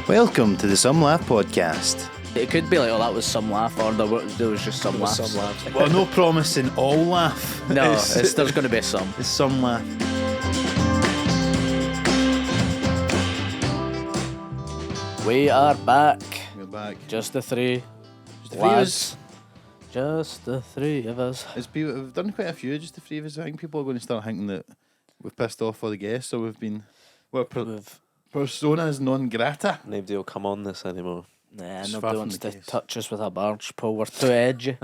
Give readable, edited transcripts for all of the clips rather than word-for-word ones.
Welcome to the Some Laugh podcast. It could be like, oh, that was some laugh, or there was just some laughs. Some laughs. Well, no promising all laugh. No, there's going to be some. It's some laugh. We are back. We're back. Just the three. Just the three of us. Just the three of us. We've done quite a few, just the three of us. I think people are going to start thinking that we've pissed off all the guests, so we've been... Personas non grata. Nobody will come on this anymore. Nah, It's far nobody from wants the to case. touch us with a barge pole. We're too edgy,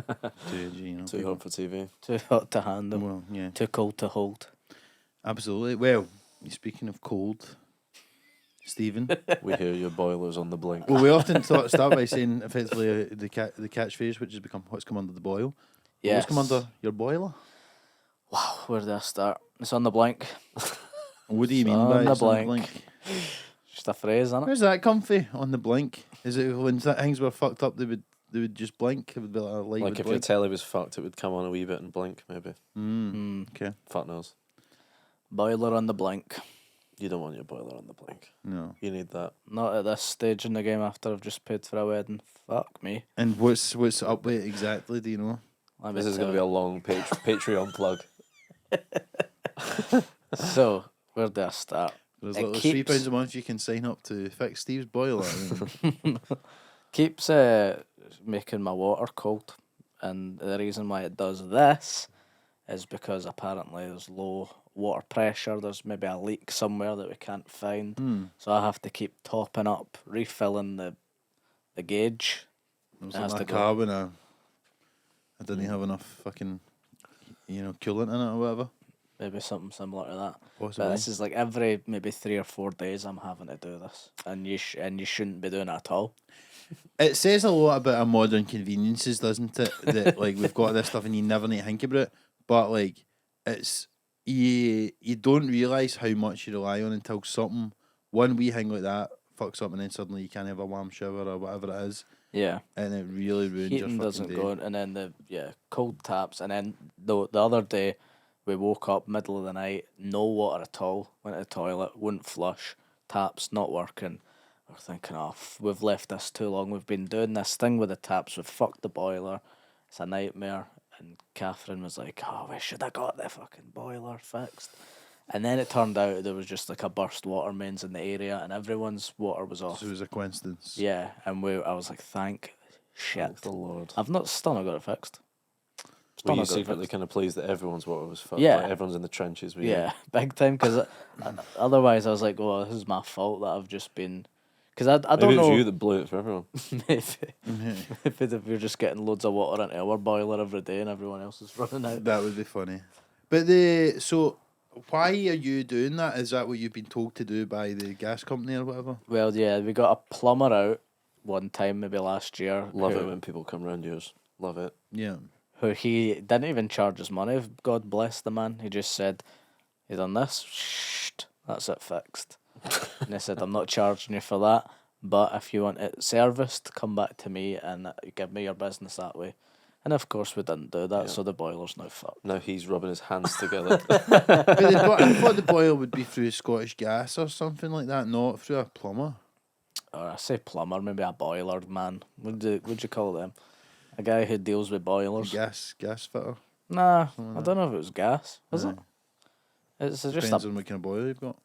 Too hot for TV. too hot to handle, Well, yeah, too cold to hold. absolutely. Well, speaking of cold, Stephen. We hear your boiler's on the blink. Well, we often start by saying effectively the catchphrase, which has become what's come under the boil. Yes. What's come under your boiler? Wow, where do I start? It's on the blink. What do you mean On by the it's on the blink. blink? Just a phrase, isn't it? Where's that comfy? On the blink? Is it when things were fucked up? They would just blink. It would be like a light. Like would if your blink. telly was fucked, it would come on a wee bit and blink, maybe. Okay. Fuck knows. Boiler on the blink. You don't want your boiler on the blink. No. You need that. Not at this stage in the game after I've just paid for a wedding. Fuck me. And what's up with it exactly? Do you know? Let me This is going to be tell a long Patreon plug. you. So, where do I start? There's It little keeps- £3 a month you can sign up to fix Steve's boiler. Keeps making my water cold, and the reason why it does this is because apparently there's low water pressure. There's maybe a leak somewhere that we can't find, so I have to keep topping up, refilling the gauge. It was It like has my to go. car when I didn't have enough fucking, coolant in it or whatever. Maybe something similar to that. Possibly. But this is like every maybe 3 or 4 days I'm having to do this, and you shouldn't be doing it at all. It says a lot about our modern conveniences, doesn't it? That like we've got this stuff and you never need to think about it. But like it's you don't realise how much you rely on until one wee thing like that fucks up and then suddenly you can't have a warm shower or whatever it is. Yeah. And it really ruins your Heating fucking doesn't day. go, and then the cold taps, and then the other day we woke up middle of the night, no water at all. Went to the toilet, wouldn't flush, taps not working. We're thinking, we've left this too long. We've been doing this thing with the taps. We've fucked the boiler. It's a nightmare. And Catherine was like, we should have got the fucking boiler fixed. And then it turned out there was just like a burst water mains in the area, and everyone's water was off. So it was a coincidence. Yeah, and I was like, thank shit. Thank the Lord. I've still not got it fixed. Were you not got it secretly fixed. kind of pleased that everyone's water was fucked? Yeah. Like everyone's in the trenches with you? Yeah, big time. Because otherwise, I was like, "Well, this is my fault that I've just been." Because I don't Maybe it was know. you that blew it for everyone. maybe if you're just getting loads of water into our boiler every day and everyone else is running out. That would be funny. But so why are you doing that? Is that what you've been told to do by the gas company or whatever? Well, yeah, we got a plumber out one time, maybe last year. Love who, it when people come round yours. Love it. Yeah. Who he didn't even charge us money. God bless the man. He just said, "You done this? Shh, that's it fixed." And he said, "I'm not charging you for that, but if you want it serviced, come back to me and give me your business that way." And of course, we didn't do that, so the boiler's now fucked. Now he's rubbing his hands together. But I thought the boil would be through Scottish Gas or something like that, not through a plumber. Or I say plumber, maybe a boiler man. What'd you call them? A guy who deals with boilers. Gas fitter. Nah, I don't know if it was gas. Was it? It's Depends just on what kind of boiler you've got.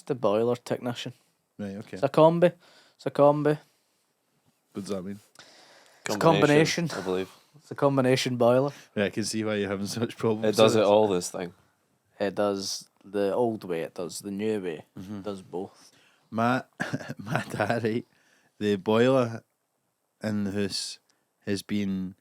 a boiler technician. Right, okay. It's a combi. What does that mean? It's a combination. I believe. It's a combination boiler. Right, I can see why you're having so much problems. It does with it all, this thing. It does the old way. It does the new way. Mm-hmm. It does both. My dad, right? The boiler in the house has been.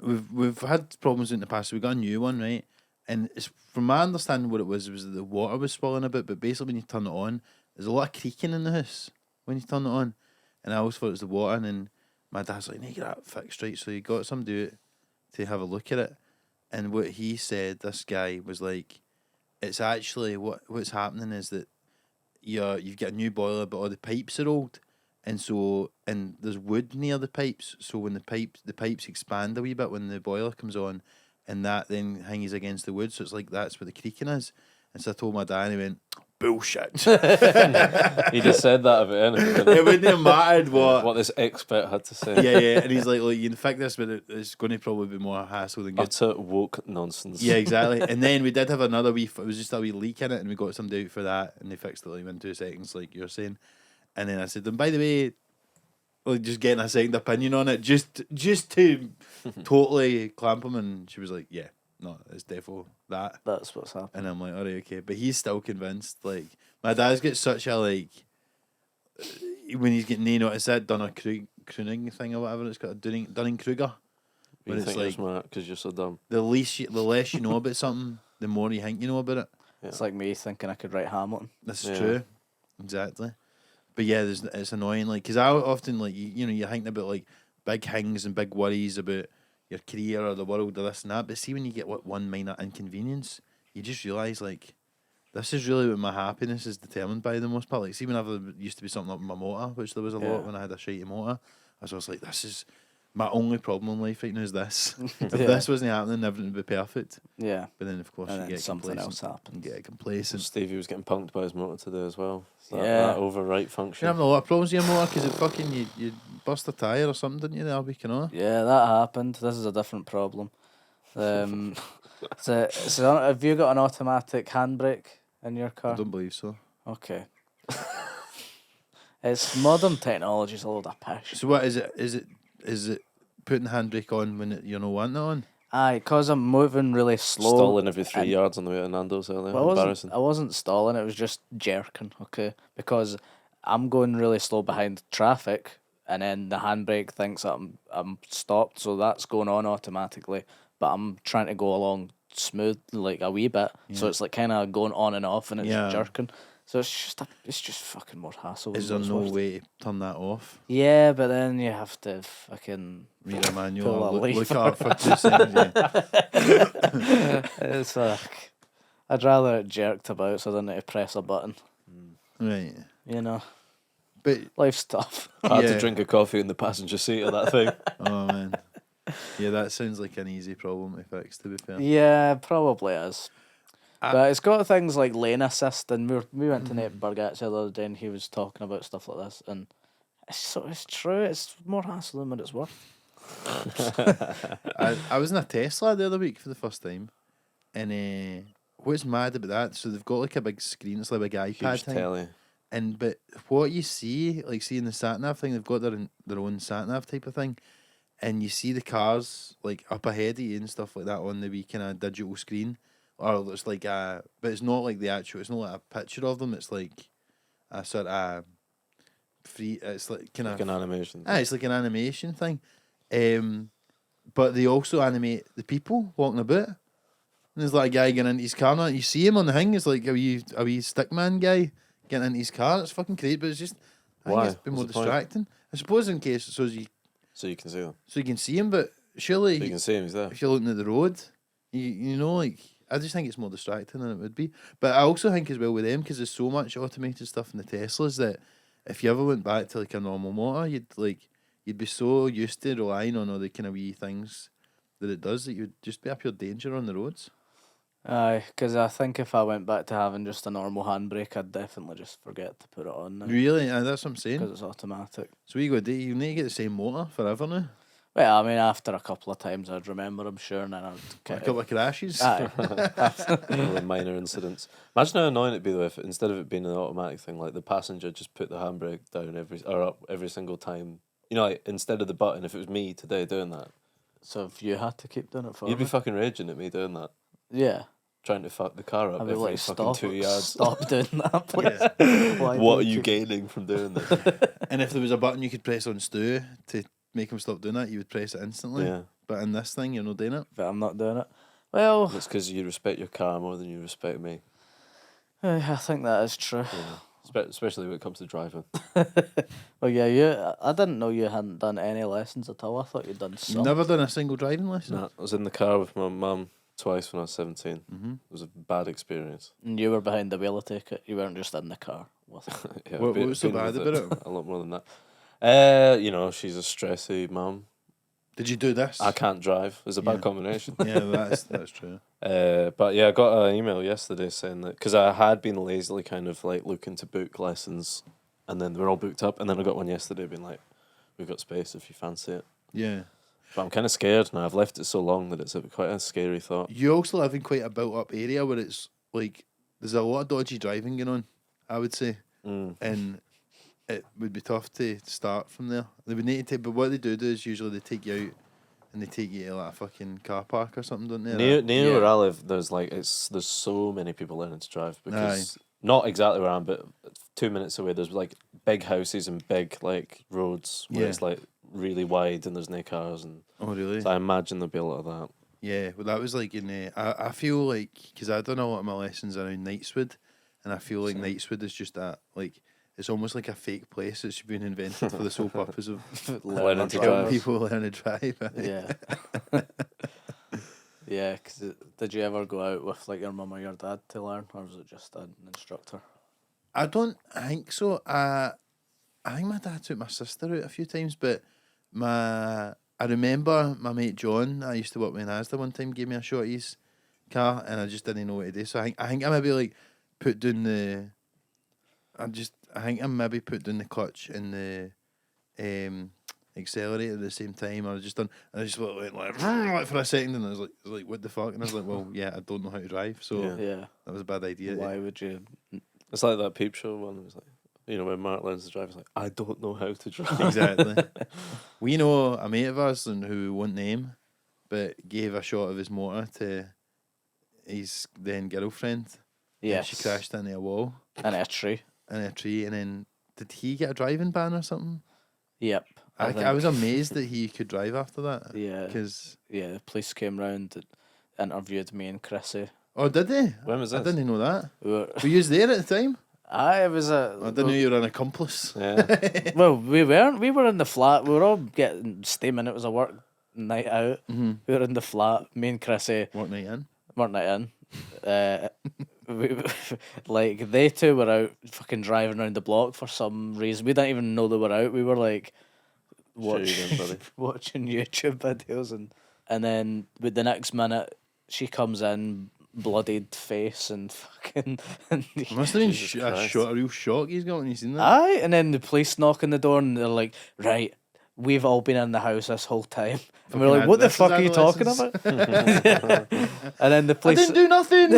We've had problems in the past. So we got a new one, right? And it's, from my understanding, what it was that the water was swirling a bit. But basically, when you turn it on, there's a lot of creaking in the house when you turn it on. And I always thought it was the water. And then my dad's like, "Need to get that fixed, right?" So he got somebody to have a look at it. And what he said, this guy was like, "It's actually what's happening is that you've got a new boiler, but all the pipes are old, and there's wood near the pipes. So when the pipes expand a wee bit when the boiler comes on, and that then hangs against the wood. So it's like that's where the creaking is." And so I told my dad, and he went, bullshit. He just said that about anything. didn't he? It wouldn't have mattered what. This expert had to say. Yeah, and he's like, look, you can fix this, but it's going to probably be more hassle than good. Utter woke nonsense. Yeah, exactly. And then we did have another it was just a wee leak in it, and we got somebody out for that, and they fixed it like in 2 seconds, like you're saying. And then I said, and by the way, like just getting a second opinion on it, just to totally clamp him, and she was like, yeah, no, it's defo that. That's what's happening. And I'm like, alright, okay, but he's still convinced. Like my dad's got such a like when he's getting it's that crooning thing or whatever it's called, Dunning Kruger. You When think it's you're like smart because you're so dumb. the less you know about something, the more you think you know about it. Yeah. It's like me thinking I could write Hamilton. This is Yeah. true, exactly. But yeah, it's annoying. Like, because I often like you're thinking about like big things and big worries about your career or the world or this and that. But see, when you get one minor inconvenience, you just realise like this is really what my happiness is determined by the most part. Like, see, whenever there used to be something up with my motor, which there was a lot when I had a shitey motor, I was always like, this is my only problem in life right now is this. If this wasn't happening, everything would be perfect. Yeah. But then, of course, And you then get something complacent. else happens. You get complacent. Stevie was getting punked by his motor today as well. Yeah. That overwrite function. You're having a lot of problems with your motor because it fucking you burst a tyre or something, didn't you, the other week, you know? Yeah, that happened. This is a different problem. So have you got an automatic handbrake in your I car? don't believe so. Okay. It's modern technology is a load of pish. So what is it? Is it putting the handbrake on when you're not wanting it on? Aye, because I'm moving really slow. Stalling every 3 and- yards on the way to Nando's earlier. Well, Embarrassing. I wasn't stalling, it was just jerking, okay? Because I'm going really slow behind traffic, and then the handbrake thinks that I'm stopped, so that's going on automatically. But I'm trying to go along smooth, like a wee bit, so it's like kind of going on and off, and it's jerking. So it's just fucking more hassle. Is than there what no it's worth. way to turn that off? Yeah, but then you have to fucking Read a manual pull a or look leaf it up for 2 seconds. Yeah. It's like I'd rather it jerked about, so I didn't need to press a button. Right. You know, But, life's tough. I had yeah. to drink a coffee in the passenger seat of that thing. oh man. Yeah, that sounds like an easy problem to fix, to be fair. Yeah, probably is. But it's got things like lane assist, and we went to Nate Bargatze the other day, and he was talking about stuff like this, and it's true. It's more hassle than what it's worth. I was in a Tesla the other week for the first time, and what's mad about that? So they've got like a big screen, it's like a big iPad Huge thing, telly. but what you see, like seeing the sat nav thing, they've got their own sat nav type of thing, and you see the cars like up ahead of you and stuff like that on the wee kind of digital screen, or it's like but it's not like the actual, it's not like a picture of them, it's like a sort of free, it's like kind Like of an animation. it's like an animation thing. But they also animate the people walking about. And there's like a guy getting into his car now. You see him on the thing, it's like a wee stickman guy getting into his car. It's fucking great, but it's just I Why? think it's been more What's the point? distracting. I suppose in case So you can see them. so you can see him, but surely So you can see him, he's there. if you're looking at the road, you know, like I just think it's more distracting than it would be. But I also think as well with them, because there's so much automated stuff in the Teslas that if you ever went back to like a normal motor, you'd be so used to relying on all the kind of wee things that it does that you'd just be a pure danger on the roads. Aye, because I think if I went back to having just a normal handbrake, I'd definitely just forget to put it on now. Really? That's what I'm saying. Because it's automatic. So what you got to do, you need to get the same motor forever now. Well, I mean, after a couple of times, I'd remember, I'm sure, and then I'd A kind couple of crashes. Aye. All the minor incidents. Imagine how annoying it'd be though if instead of it being an automatic thing, like the passenger just put the handbrake down up every single time. You know, like instead of the button, if it was me today doing that, So if you had to keep doing it for you'd be me, fucking raging at me doing that. yeah, Trying to fuck the car up I'd be every like, fucking 2 yards. stop doing that, please. Why What do are you keep- gaining from doing this? And if there was a button you could press on Stu to make him stop doing that, you would press it instantly. Yeah. But in this thing, you're not doing it. But I'm not doing it. Well, It's because you respect your car more than you respect me. I think that is true. Especially when it comes to driving. Well, yeah, I didn't know you hadn't done any lessons at all. I thought you'd done some. Never done a single driving lesson. Nah, I was in the car with my mum twice when I was 17. Mm-hmm. It was a bad experience. And you were behind the wheel, I take it. You weren't just in the car with it. Yeah, What I've was so been bad with about it? A lot more than that. You know, she's a stressy mum. Did you do this? I can't drive. It's a bad Yeah. combination. Yeah, that's true. But yeah, I got an email yesterday saying that because I had been lazily kind of like looking to book lessons, and then they were all booked up, and then I got one yesterday being like, "We've got space if you fancy it." Yeah. But I'm kind of scared now. I've left it so long that it's quite a scary thought. You also live in quite a built up area where it's like there's a lot of dodgy driving going on, I would say. And it would be tough to start from there. They would need to take, but what they do is usually they take you out and they take you to like a fucking car park or something, don't they? Near where I live, there's so many people learning to drive because not exactly where I am, but 2 minutes away, there's like big houses and big like roads where it's like really wide and there's no cars and. Oh really? So I imagine there'll be a lot of that. Yeah, well, that was like in. I feel like because I done a lot of my lessons around Knightswood, and I feel like Knightswood is just that like it's almost like a fake place that's been invented for the sole purpose of Learning to helping drive. people learn to drive. Yeah. Yeah, because did you ever go out with like your mum or your dad to learn, or was it just an instructor? I don't think so. I think my dad took my sister out a few times, but I remember my mate John, I used to work with in Asda one time, gave me a shot of his car, and I just didn't know what to do. So I think I maybe like put down the. I think I maybe put down the clutch and the accelerator at the same time. I just went like for a second, and I was like, what the fuck? And I was like, well, yeah, I don't know how to drive, so Yeah. that was a bad idea. Why would you? It's like that Peep Show one. It was like, you know, when Marc learns to drive, it's like, I don't know how to drive. Exactly. We know a mate of ours and who we won't name, but gave a shot of his motor to his then girlfriend. Yeah. She crashed into a wall. In a tree. In a tree, and then did he get a driving ban or something? Yep. I was amazed that he could drive after that. Yeah. Because the police came round and interviewed me and Chrissy. oh, did they? When was this? I didn't know that. Were you there at the time? I was a. I didn't know you were an accomplice. Yeah. Well, we weren't. We were in the flat. We were all getting steaming. It was a work night out. Mm-hmm. We were in the flat. Me and Chrissy. What night in? Work night in. Like they two were out fucking driving around the block for some reason. We didn't even know they were out. We were like Sure you didn't, buddy. watching YouTube videos and then with the next minute she comes in bloodied face and fucking and It must have been Jesus a Christ. real shock he's got when you seen that. aye, and then the police knock on the door and they're like, right, we've all been in the house this whole time. And we're like, what the This is fuck are you talking adolescence. about? And then the I police didn't do nothing.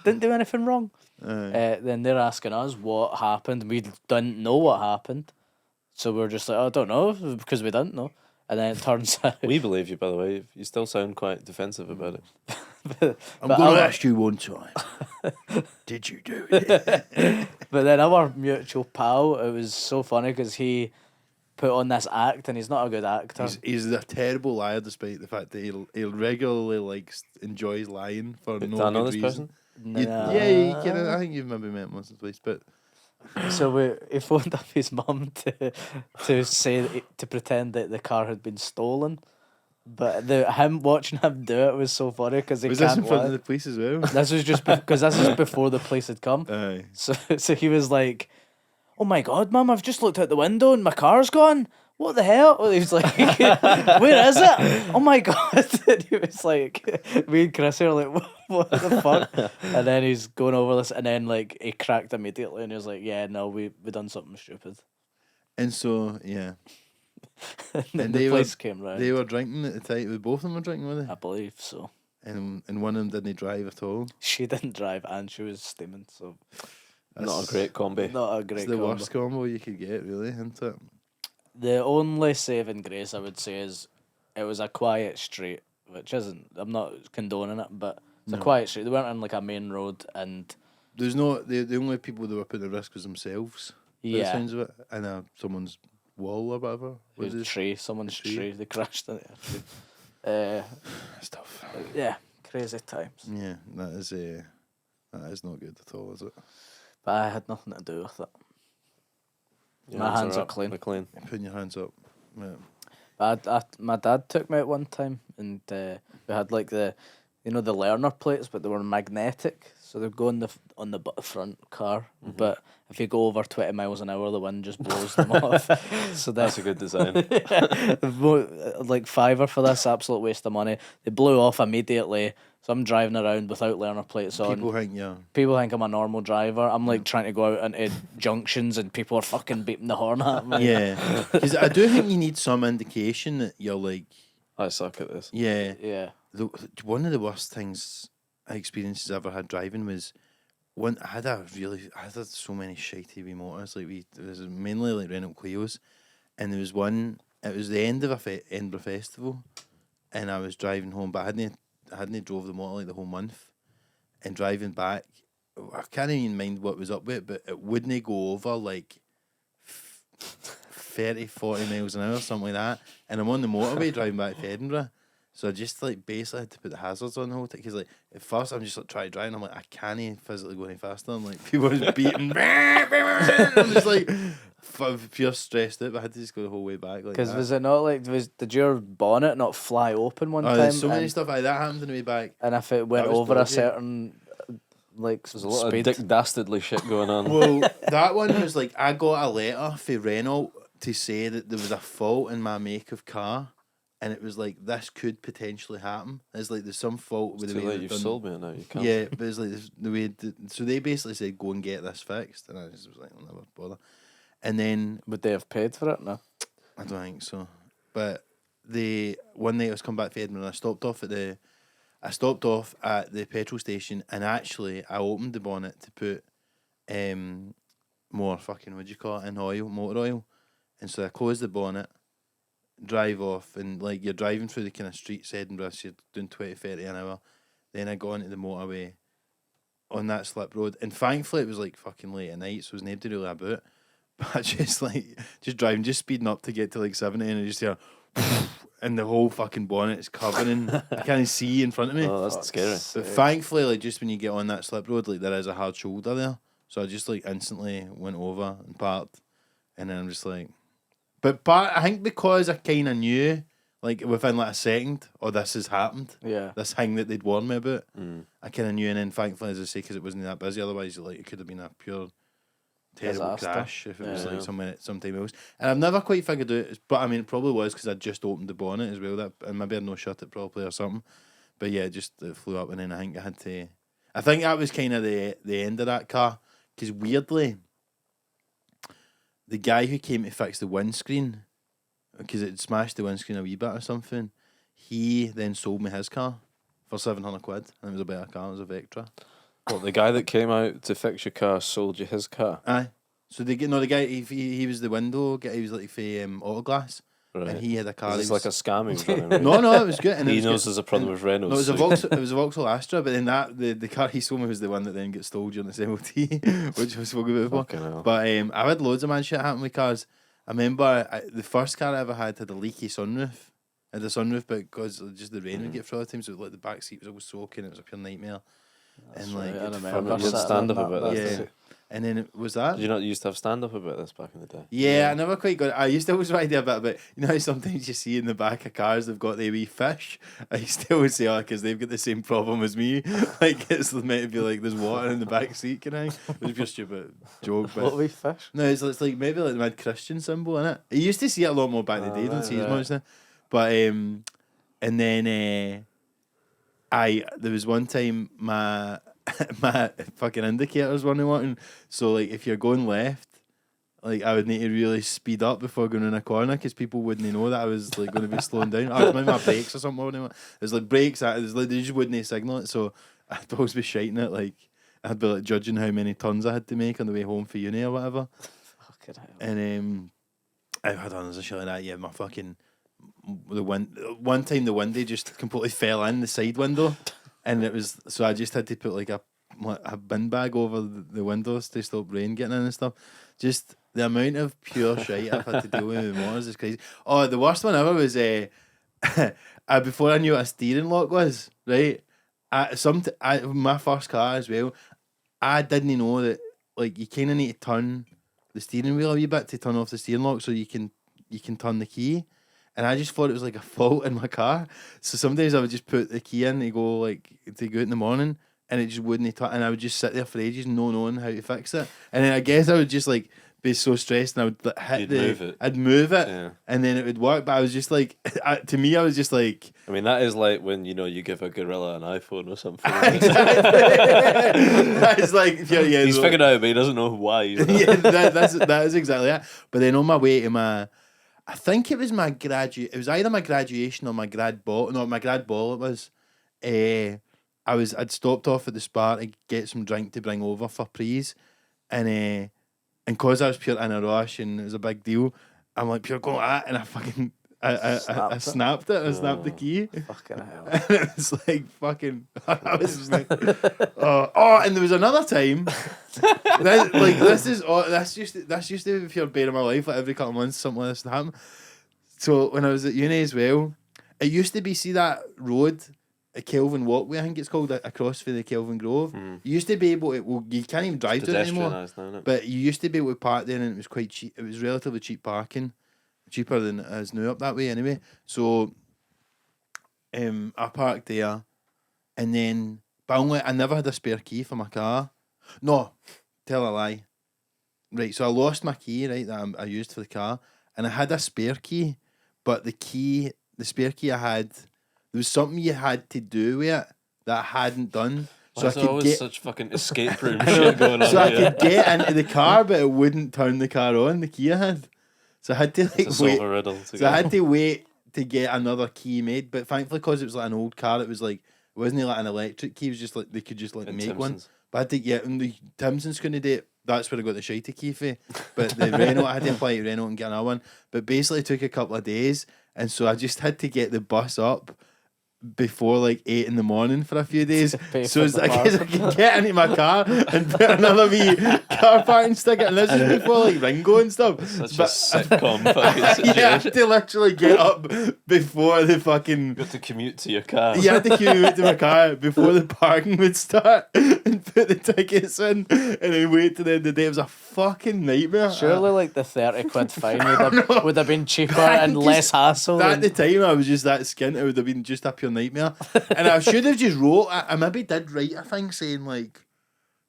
didn't do anything wrong. Aye. Then they're asking us what happened. We didn't know what happened. So we're just like, I don't know, because we didn't know. And then it turns out... We believe you, by the way. You still sound quite defensive about it. I'm but going to our- ask you one time. Did you do it? But then our mutual pal, it was so funny because he put on this act and he's not a good actor. He's a terrible liar, despite the fact that he'll regularly enjoys lying for Did no I know good this reason. person? Yeah, you can. I think you've maybe met him once or twice, but So he phoned up his mum to pretend that the car had been stolen. But him watching him do it was so funny because he was this can't in front lie. of the police as well? This was just because this is before the police had come. Aye. So he was like, "Oh my god, mum, I've just looked out the window and my car's gone. What the hell?" He was like, "Where is it? Oh my god!" And he was like, me and Chris are like, "What the fuck?" And then he's going over this, and then like he cracked immediately, and he was like, "Yeah, no, we done something stupid." And so, yeah, And then And the they police came round. they were drinking at the time. Both of them were drinking, were they? I believe so. And one of them didn't drive at all. She didn't drive, and she was steaming, so Not a great combi. not a It's great the combo. worst combo you could get, really, isn't it? The only saving grace I would say is it was a quiet street, which isn't. I'm not condoning it, but it's a quiet street. They weren't on like a main road, and There's no the only people that were putting at risk was themselves. By the yeah, sounds of it, and someone's wall or whatever. it was a tree, someone's tree. tree. They crashed into it. Uh, Stuff. yeah, crazy times. Yeah, that is not good at all, is it? But I had nothing to do with it. Yeah, My it's hands are alright. clean. They're clean. Putting your hands up. Yeah. But my dad took me out one time, and we had like you know, the learner plates, but they were magnetic, so they'd go on the front car. But if you go over 20 miles an hour, the wind just blows them off. So That's a good design. like $5 for this, absolute waste of money. They blew off immediately. So I'm driving around without learner plates on. People think I'm a normal driver. I'm like trying to go out into junctions and people are fucking beeping the horn at me. Yeah, because I do think you need some indication that you're like, I suck at this. yeah. One of the worst experiences I ever had driving was when I had so many shitey wee motors. Like it was mainly like Renault Clios, and there was one. It was the end of Edinburgh Festival, and I was driving home, but I hadn't drove the motor like the whole month, and driving back, I can't even mind what was up with it, but it wouldn't go over like 30, 40 miles an hour, something like that. And I'm on the motorway driving back to Edinburgh. So I just like basically had to put the hazards on the whole time. Because like at first I'm just like trying to drive and I'm like, I can't physically go any faster. I'm like, people are just beating. I'm just like pure stressed out, but I had to just go the whole way back. Because was it not like, did your bonnet not fly open one time? There's so many stuff like that happened on the way back. And if it went over a certain like there's a lot of Dick Dastardly shit going on. Well, that one was like, I got a letter for Renault to say that there was a fault in my make of car. And it was like, this could potentially happen. It's like there's some fault with the way you've sold me it now. You can't. Yeah, but it's like the way. So they basically said, go and get this fixed, and I just was like, I'll never bother. And then would they have paid for it? No, I don't think so. But one night I was coming back to Edinburgh, and I stopped off at the petrol station, and actually I opened the bonnet to put more fucking motor oil, and so I closed the bonnet. Drive off, and like you're driving through the kind of streets Edinburgh, so you're doing 20-30 an hour. Then I got onto the motorway on that slip road, and thankfully it was like fucking late at night, so there was nobody really about. But I just driving, just speeding up to get to like 70, and I just hear and the whole fucking bonnet is covering. I can't see in front of me. Oh, that's scary. But thankfully, like just when you get on that slip road, like there is a hard shoulder there, so I just like instantly went over and parked, and then I'm just like. But I think because I kind of knew, like within like a second, this has happened. Yeah. This thing that they'd warned me about, I kind of knew, and then thankfully, as I say, because it wasn't that busy. Otherwise, like it could have been a pure terrible disaster. crash if it was like sometime else. And I've never quite figured out. But I mean, it probably was because I just opened the bonnet as well. And maybe I'd not shut it properly or something. But yeah, it flew up, and then I think I had to. I think that was kind of the end of that car, because weirdly. The guy who came to fix the windscreen, because it smashed the windscreen a wee bit or something, he then sold me his car for £700, and it was a better car. It was a Vectra. Well, the guy that came out to fix your car sold you his car. Aye. So the guy he was the window guy. He was like for auto glass, right. And he had a car. It's like a scam he was running. Right? No, it was good. And he knows there's a problem with Renault. No, it was a Vauxhall Astra, but then the car he sold me was the one that then got stolen during this MOT, which was spoken about before. But I've had loads of mad shit happen with cars. I remember the first car I ever had a leaky sunroof. It had a sunroof, but because just the rain would get through all the time, so like the back seat was always soaking. It was a pure nightmare. That's and right, like I remember stand up about that. Yeah. And then it was that. Did you not used to have stand up about this back in the day? Yeah, I never quite got it. I used to always write a bit about, you know how sometimes you see in the back of cars they've got the wee fish? I used to always say, because they've got the same problem as me. Like it's meant to be like there's water in the back seat, can I? It was just a stupid joke. But what wee fish? No, it's like maybe like the mad Christian symbol in it. You used to see it a lot more back in the day, don't see as much now. But and then there was one time my fucking indicators weren't working. So like if you're going left, like I would need to really speed up before going in a corner because people wouldn't know that I was like going to be slowing down. I was maybe my brakes or something. It was like brakes. They just wouldn't signal it. So I'd always be shiting it. Like I'd be like judging how many tons I had to make on the way home for uni or whatever. Fucking hell. And I've had others and shit like that. Yeah, my fucking one time the window just completely fell in the side window. And it was so I just had to put like a bin bag over the windows to stop rain getting in and stuff. Just the amount of pure shite I've had to deal with motors is crazy. Oh, the worst one ever was before I knew what a steering lock was. Right, my first car as well. I didn't know that like you kind of need to turn the steering wheel a wee bit to turn off the steering lock so you can turn the key. and I just thought it was like a fault in my car. So some days I would just put the key in to go out in the morning, and it just wouldn't and I would just sit there for ages, no knowing how to fix it. And then I guess I would just like be so stressed, and I would I'd move it, Yeah. and then it would work. But I was just like, to me, I was just like, I mean, that is like when you give a gorilla an iPhone or something. That's like, He's figured out, but he doesn't know why. that is exactly it. But then on my way to I think it was it was either my graduation or my grad ball. No, my grad ball it was. I'd stopped off at the Spar to get some drink to bring over for Prees, and because I was pure in a rush and it was a big deal, I'm like, pure going like that, and I fucking I snapped it. I snapped the key. Fucking hell. And it was like fucking. I was like, and there was another time. That's used to be pure bane of my life. Like every couple of months, something like this would happen. So when I was at uni as well, it used to be that road, a Kelvin Walkway, I think it's called, across for the Kelvin Grove. You used to be able to. Well, you can't even drive to it anymore. Now, but you used to be able to park there, and it was quite cheap. It was relatively cheap parking. Cheaper than it is now up that way anyway. So I parked there, and then I never had a spare key for my car. No, tell a lie. Right, so I lost my key, right, that I used for the car, and I had a spare key, but the spare key I had, there was something you had to do with it that I hadn't done. So I could get such fucking escape room shit going on. So I could get into the car, but it wouldn't turn the car on, the key I had. So I had to wait. I had to wait to get another key made, but thankfully, because it was like an old car, it wasn't like an electric key. It was just like they could just like make Timson's one. But I had to get and the Timson's couldn't do it. That's where I got the shitey key for. But the Renault, I had to apply to Renault and get another one. But basically, it took a couple of days, and so I just had to get the bus up before like 8 a.m. for a few days, so I guess I could get into my car and put another wee car parking sticker. And this is before like Ringo and stuff. Such a sitcom fucking situation. Yeah, I had to literally get up before the fucking. You had to commute to your car. Yeah, I had to commute to my car before the parking would start and put the tickets in, and then wait to the end of the day. It was a fucking nightmare. Surely, like the 30 quid fine would have been cheaper and less hassle. At the time, I was just that skint. It would have been just a pure nightmare. And I should have just wrote. I maybe did write a thing saying like,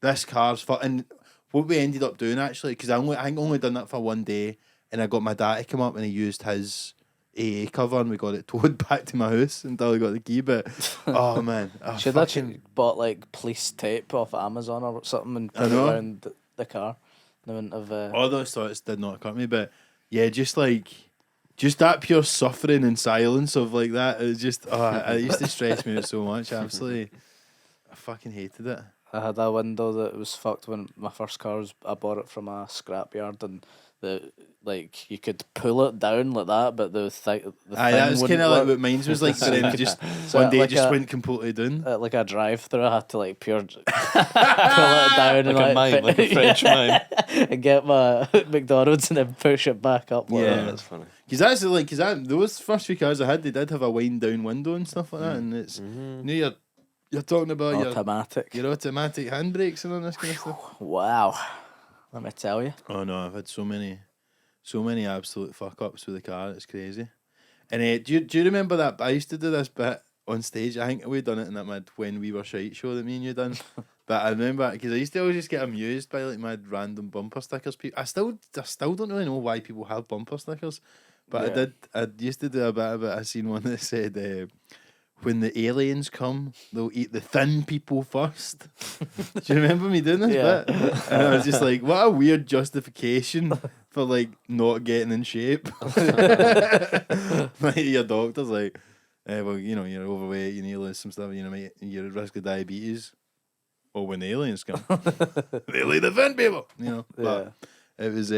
"This car's fuck." And what we ended up doing actually, because I only done that for one day, and I got my dad to come up and he used his AA cover, and we got it towed back to my house until I got the key. But oh man, should have bought like police tape off Amazon or something and put it around the car. They wouldn't have. All those thoughts did not occur to me, but yeah, just that pure suffering and silence of like that. It was just it used to stress me out so much. I fucking hated it. I had a window that was fucked when my first car was. I bought it from a scrapyard, and you could pull it down like that, but the thing. That was kind of like what mine was like. But then just so one day like just went completely down. Like a drive-through, I had to like pure pull it down like a mime, like a French mime, and get my McDonald's and then push it back up. Yeah, that's funny. Because those first few cars I had, they did have a wind down window and stuff like that, and it's you're talking about automatic your automatic handbrakes and all this kind of stuff. Wow, let me tell you. Oh no, I've had so many absolute fuck ups with the car. It's crazy. And do you remember that? I used to do this bit on stage. I think we done it in that When We Were Shite show that me and you done. But I remember because I used to always just get amused by like my random bumper stickers. I still don't really know why people have bumper stickers. But yeah. I used to do a bit of it. I seen one that said, when the aliens come, they'll eat the thin people first. Do you remember me doing this bit? And I was just like, what a weird justification for like not getting in shape. Like your doctor's like, well, you know, you're overweight, you need to lose some stuff, you know, you're at risk of diabetes. Or when the aliens come, they'll eat the thin people, you know. But it was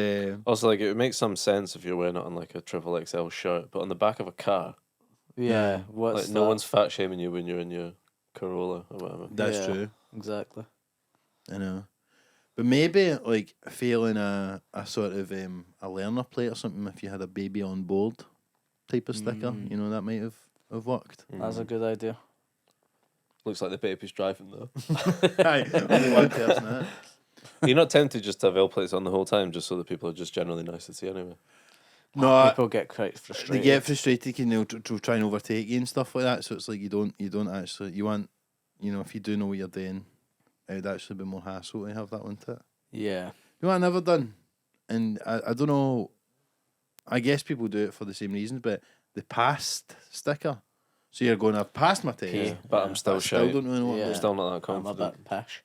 also like it would make some sense if you're wearing it on like a XXL shirt, but on the back of a car. Yeah, what's like no one's fat shaming you when you're in your Corolla or whatever. That's true. Exactly. I know, but maybe like failing a sort of a learner plate or something if you had a baby on board type of sticker, you know, that might have worked. That's a good idea. Looks like the baby's driving though. Aye, only one person. You're not tempted just to have L plates on the whole time, just so that people are just generally nice to see anyway. No, People get quite frustrated. they get frustrated and they'll try and overtake you and stuff like that. So it's like you don't actually, you want, if you do know what you're doing, it would actually be more hassle to have that, wouldn't it? Yeah. You know what I never done, and I don't know. I guess people do it for the same reasons, but the past sticker. So you're going, I've passed my test, Yeah. But I'm still still shy. don't really know what. Yeah. I'm still not that I'm a confident. bit pish.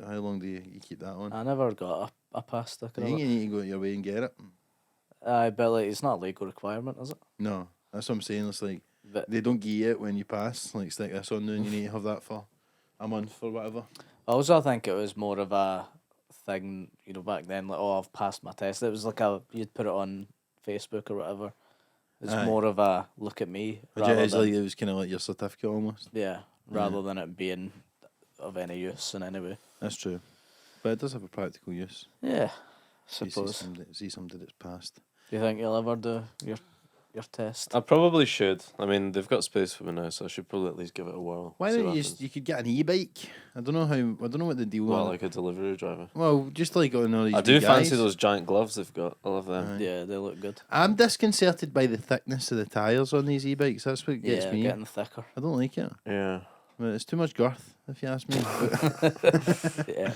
How long do you keep that on? I never got a pass sticker. I think you need to go your way and get it. But like, it's not a legal requirement, is it? No, that's what I'm saying. It's like But they don't give you it when you pass. Like stick this on there, and you need to have that for a month or whatever. also, I think it was more of a thing, back then. Like, oh, I've passed my test. It was like you'd put it on Facebook or whatever. It's Aye. more of a look at me. Which Rather it is than, like it was kind of like your certificate almost. rather than it being of any use in any way. That's true, but it does have a practical use. Yeah, You suppose. see somebody that's passed. Do you think you'll ever do your test? I probably should. I mean, they've got space for me now, so I should probably at least give it a whirl. Why see don't what you? happens. You could get an e-bike. I don't know what the deal Well, on. like a delivery driver. Well, just like on all these. I do big fancy guys. those giant gloves they've got. I love them. Aye. Yeah, they look good. I'm disconcerted by the thickness of the tires on these e-bikes. That's what gets Yeah, me. getting thicker. I don't like it. Yeah. But it's too much girth, if you ask me. Yeah.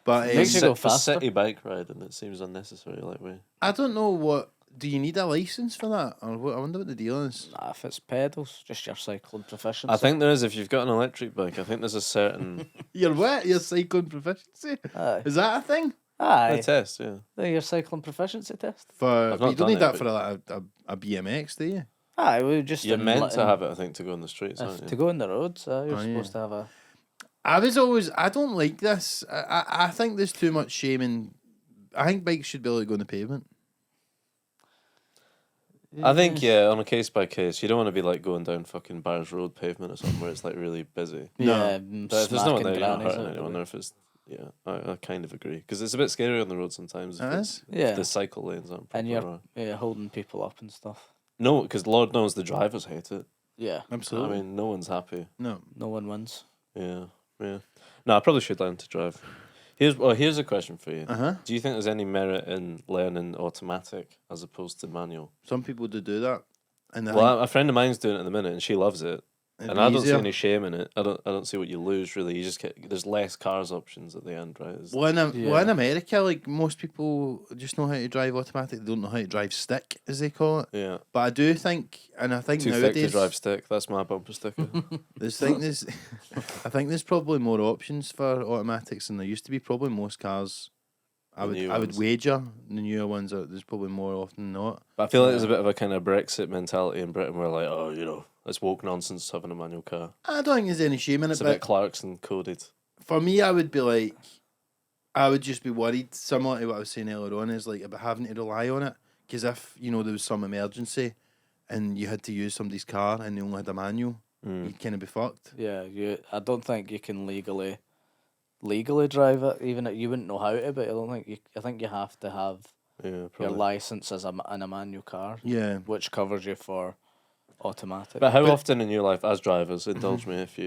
But Makes you go For faster. city bike riding, it seems unnecessary. Like we. I don't know what. Do you need a license for that, or what? I wonder what the deal is. Nah, if it's pedals, just your cycling proficiency. I think there is. If you've got an electric bike, I think there's a certain Your what? Your cycling proficiency? Aye. Is that a thing? Aye. test. Yeah. Your cycling proficiency test. For I've but not you don't done need it, that but- for a BMX, do you? Aye, we just You're in meant Litton, to have it, I think, to go on the streets, if- aren't you? to go on the roads. You're Oh, yeah. supposed to have a. I don't like this. I think there's too much shaming. I think bikes should be able to go on the pavement. I think, yeah, on a case by case, you don't want to be like going down fucking Barrs Road pavement or something where it's like really busy. No. Yeah, But if there's no one smacking there, you're not grannies hurting out the anyone. way. Or if it's, yeah, I kind of agree. Because it's a bit scary on the road sometimes. If It it's- is. Yeah, if the cycle lanes aren't proper. and you're holding people up and stuff. No, because Lord knows the drivers hate it. Yeah, Absolutely. I mean, no one's happy. No. no one wins. Yeah, yeah. No, I probably should learn to drive. Here's a question for you. Uh-huh. Do you think there's any merit in learning automatic as opposed to manual? Some people do that. And I Well, a friend of mine's doing it at the minute, and she loves it. think And it'd I be don't see easier. any shame in it. I don't see what you lose really. You just get there's less cars options at the end, right? Well, in Yeah. America, like most people just know how to drive automatic. They don't know how to drive stick, as they call it. Yeah. But I do think, and I think Too thick nowadays, to drive stick. That's my bumper sticker. I think there's probably more options for automatics than there used to be. Probably most cars, I The would new I would ones. wager the newer ones there's probably more often than not. But I feel like there's a bit of a kind of Brexit mentality in Britain where like, oh, it's woke nonsense having a manual car. I don't think there's any shame in it, It's a but bit Clarkson coded. for me, I would be like, I would just be worried, similar to what I was saying earlier on, is like about having to rely on it. Because if, there was some emergency and you had to use somebody's car and they only had a manual, you'd kind of be fucked. Yeah, I don't think you can legally drive it. Even if you wouldn't know how to, but I think you have to have Yeah, your probably. license as in a manual car, Yeah. which covers you for automatic. But how often in your life, as drivers, indulge me if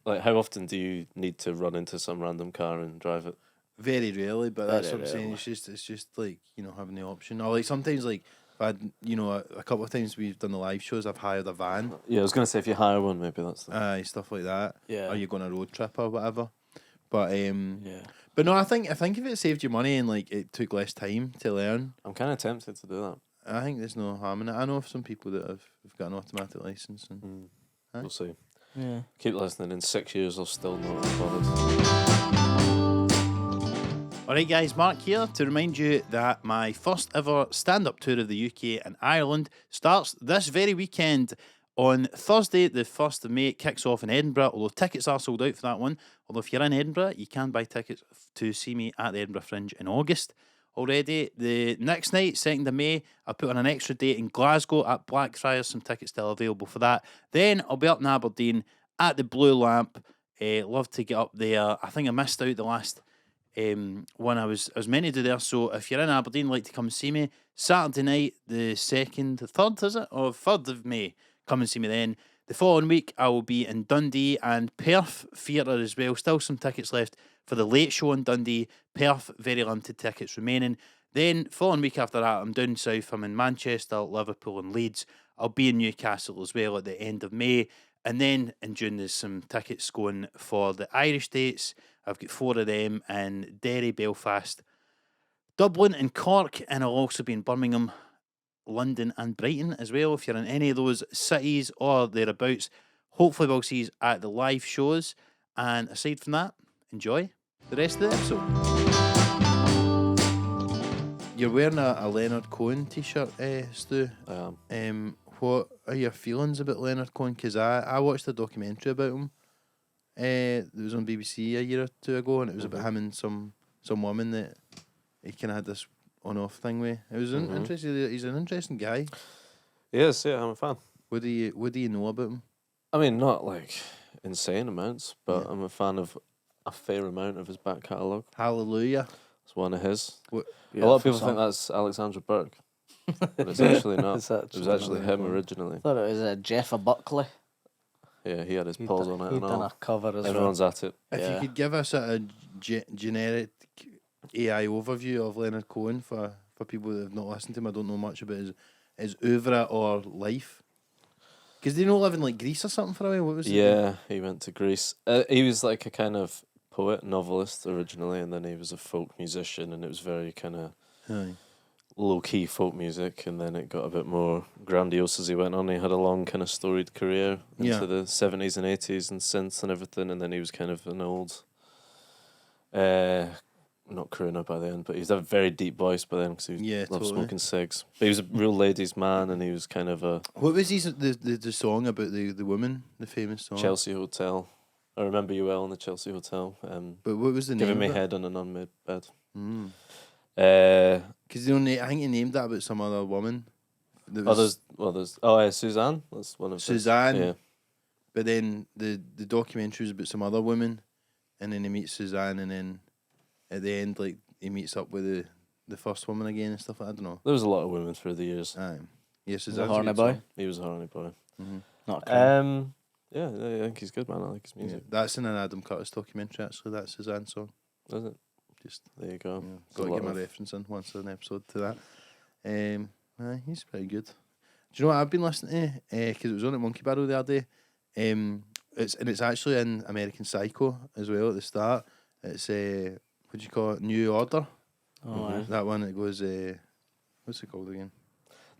how often do you need to run into some random car and drive it? Very rarely, but that's Very what I'm saying. rarely. It's just like, having the option. Or like sometimes like if I had, a couple of times we've done the live shows, I've hired a van, Yeah, I was gonna say if you hire one, maybe that's the. stuff like that. Yeah. Or you're going on a road trip or whatever. But Yeah. but no, I think if it saved you money and like it took less time to learn, I'm kind of tempted to do that. I think there's no harm in it. I know of some people that have got an automatic license and Aye. We'll see. Yeah. Keep listening. In 6 years, I'll still not have bothered. Alright guys, Mark here to remind you that my first ever stand-up tour of the UK and Ireland starts this very weekend. On Thursday, the 1st of May, it kicks off in Edinburgh, although tickets are sold out for that one. Although if you're in Edinburgh, you can buy tickets to see me at the Edinburgh Fringe in August. Already, the next night, 2nd of May, I put on an extra date in Glasgow at Blackfriars, some tickets still available for that. Then I'll be up in Aberdeen at the Blue Lamp. Love to get up there. I think I missed out the last one I was meant to do there. So if you're in Aberdeen, like to come and see me, Saturday night, the 2nd, 3rd, is it? Or 3rd of May, come and see me then. The following week, I will be in Dundee and Perth Theatre as well. Still some tickets left for the late show in Dundee. Perth, very limited tickets remaining. Then, following week after that, I'm down south. I'm in Manchester, Liverpool, and Leeds. I'll be in Newcastle as well at the end of May. And then in June, there's some tickets going for the Irish dates. I've got 4 of them in Derry, Belfast, Dublin, and Cork. And I'll also be in Birmingham, London, and Brighton as well. If you're in any of those cities or thereabouts, hopefully we'll see you at the live shows. And aside from that, enjoy the rest of the episode. You're wearing a Leonard Cohen t-shirt, Stu. I am. What are your feelings about Leonard Cohen? Because I watched a documentary about him. That was on BBC a year or two ago, and it was about him and some woman that he kind of had this on-off thing with. It was interesting. He's an interesting guy. Yes, yeah, I'm a fan. What do you know about him? I mean, not like insane amounts, but I'm a fan of a fair amount of his back catalogue. Hallelujah. It's one of his. What? A lot of people think that's Alexandra Burke, but it's actually not. It was actually him originally. I thought it was Jeff Buckley. Yeah, he had his paws on it He'd and done all. a cover as Everyone's at it. If you could give us a generic AI overview of Leonard Cohen for people that have not listened to him, I don't know much about his oeuvre or life. Because did he not live in like Greece or something for a while? What was it? Yeah, he went to Greece. He was like a kind of poet, novelist originally, and then he was a folk musician, and it was very kind of low-key folk music, and then it got a bit more grandiose as he went on. He had a long kind of storied career into the 70s and 80s and synths and everything, and then he was kind of an old, not crooner by the end, but he was a very deep voice by then because he loved smoking cigs. But he was a real ladies' man, and he was kind of a... What was the song about the woman, the famous song? Chelsea Hotel. I remember you well in the Chelsea Hotel. But what was the name? Giving me head on an unmade bed. Because I think he named that about some other woman. There's Suzanne. That's one of Suzanne. Yeah. But then the documentary was about some other woman, and then he meets Suzanne, and then at the end, like he meets up with the first woman again and stuff. I don't know. There was a lot of women through the years. Yeah, Suzanne's a horny boy. He was a horny boy. Not cool. Yeah, I think he's good, man. I like his music. Yeah, that's in an Adam Curtis documentary, actually. That Suzanne song. Is it? Just there you go. Yeah, got to give him a reference in once an episode to that. He's pretty good. Do you know what I've been listening to? Because it was on at Monkey Barrel the other day. It's actually in American Psycho as well at the start. It's what do you call it? New Order. That one. It goes. What's it called again?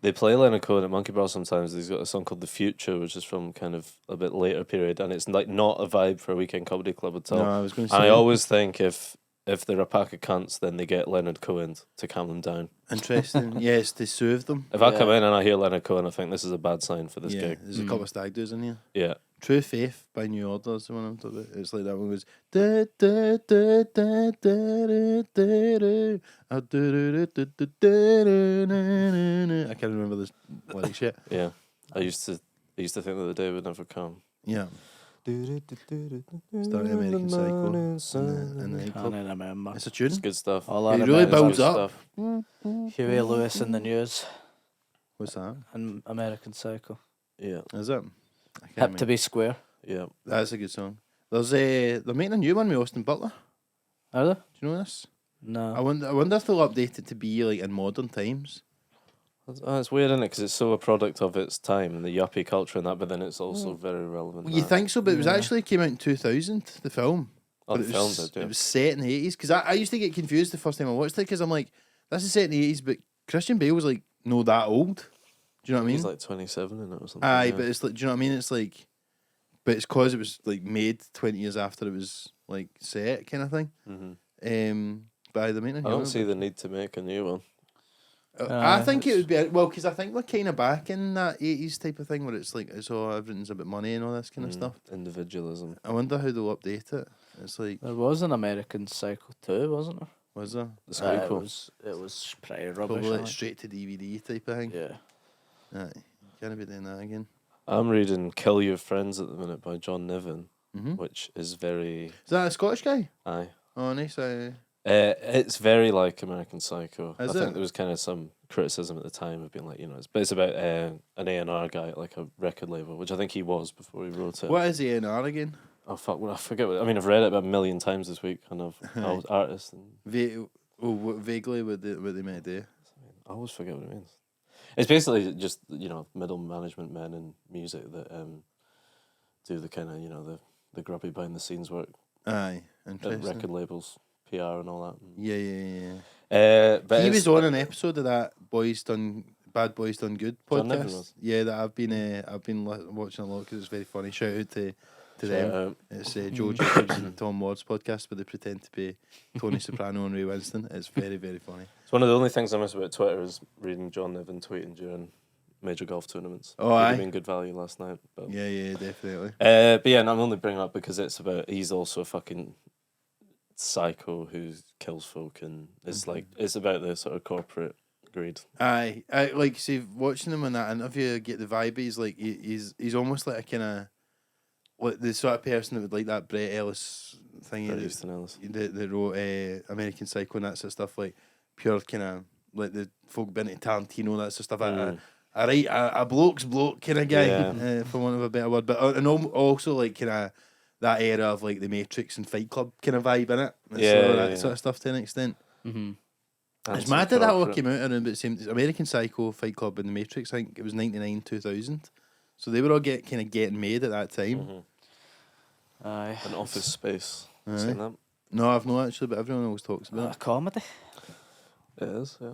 They play Leonard Cohen at Monkey Bar sometimes. He's got a song called The Future, which is from kind of a bit later period, and it's like not a vibe for a weekend comedy club at all. No, I was going to say. And I always think if they're a pack of cunts, then they get Leonard Cohen to calm them down. Interesting. Yes, to soothe them. If I come in and I hear Leonard Cohen, I think this is a bad sign for this gig. There's a couple of stag do's in here. Yeah. True Faith by New Order is the one I'm talking about. It's like that one goes. I can't remember this lyrics yet. Yeah. I used to think that the day would never come. Yeah. Starting American Psycho. And I can't remember. it's a tune. It's good stuff. All I It really remember builds is up. Huey Lewis in the news What's that? and American Psycho. Yeah. Is it? Hip to be square. Yeah. That's a good song. They're making a new one with Austin Butler. Are they? Do you know this? No. I wonder if they'll update it to be like in modern times. It's weird, isn't it? Because it's so a product of its time and the yuppie culture and that, but then it's also very relevant. Well, you think so, but it was actually came out in 2000, the film. Oh, But the film did, yeah. It was set in the 80s. Because I used to get confused the first time I watched it because I'm like, this is set in the 80s, but Christian Bale was like, no, that old. Do you know what I mean? He's like 27 in it or something. Aye, but it's like, do you know what I mean? It's like, but it's because it was like made 20 years after it was like set kind of thing. By the main. I don't see the need to make a new one. I think it would be because I think we're kind of back in that 80s type of thing where it's like it's all everything's about money and all this kind of stuff. Individualism. I wonder how they'll update it. It's like There was an American Psycho 2, wasn't there? was there The sequel. It was pretty rubbish. probably like like. straight to DVD type of thing. Yeah. Aye, can't be doing that again. I'm reading Kill Your Friends at the minute by John Niven, Mm-hmm. which is very... Is that a Scottish guy? Aye. Oh, nice. It's very like American Psycho. Is I think it? there was kind of some criticism at the time of being like, but it's about an A&R guy at like a record label, which I think he was before he wrote it. What is the A&R again? Oh fuck! Well, I forget. I've read it about a million times this week, and I was artist. And Oh, vaguely what they meant to do. I always forget what it means. It's basically just middle management men in music that do the kind of the grubby behind the scenes work. Aye, At interesting. record labels, PR, and all that. Yeah. But He was on an episode of that Bad Boys Done Good John Nevin podcast. was. Yeah, that I've been watching a lot because it's very funny. Shout out to them. Out. It's Joe Jacobs and Tom Ward's podcast, where they pretend to be Tony Soprano and Ray Winston. It's very, very funny. It's one of the only things I miss about Twitter is reading John Nevin tweeting during major golf tournaments. Oh, Would aye. have been good value last night. But Yeah, definitely. but yeah, and I'm only bringing it up because he's also a fucking psycho who kills folk, and it's like it's about the sort of corporate greed. Aye, I like see watching him in that interview. I get the vibe. He's like he's almost like a kind of like the sort of person that would like that Brett Ellis thing. Bret Easton Ellis. That wrote American Psycho and that sort of stuff. Like pure kind of like the folk been to Tarantino, that sort of stuff. A bloke's bloke kind of guy, Yeah. for want of a better word. But and also like kind of that era of like the Matrix and Fight Club kind of vibe in it. That sort of stuff to an extent. Mm-hmm. It's mad that all came out around about the same. American Psycho, Fight Club, and the Matrix. I think it was 99, 2000. So they were all getting made at that time. Mm-hmm. Aye. An Office Space. Aye. Seen that? No, I've not actually, but everyone always talks about A it. comedy. It is, yeah.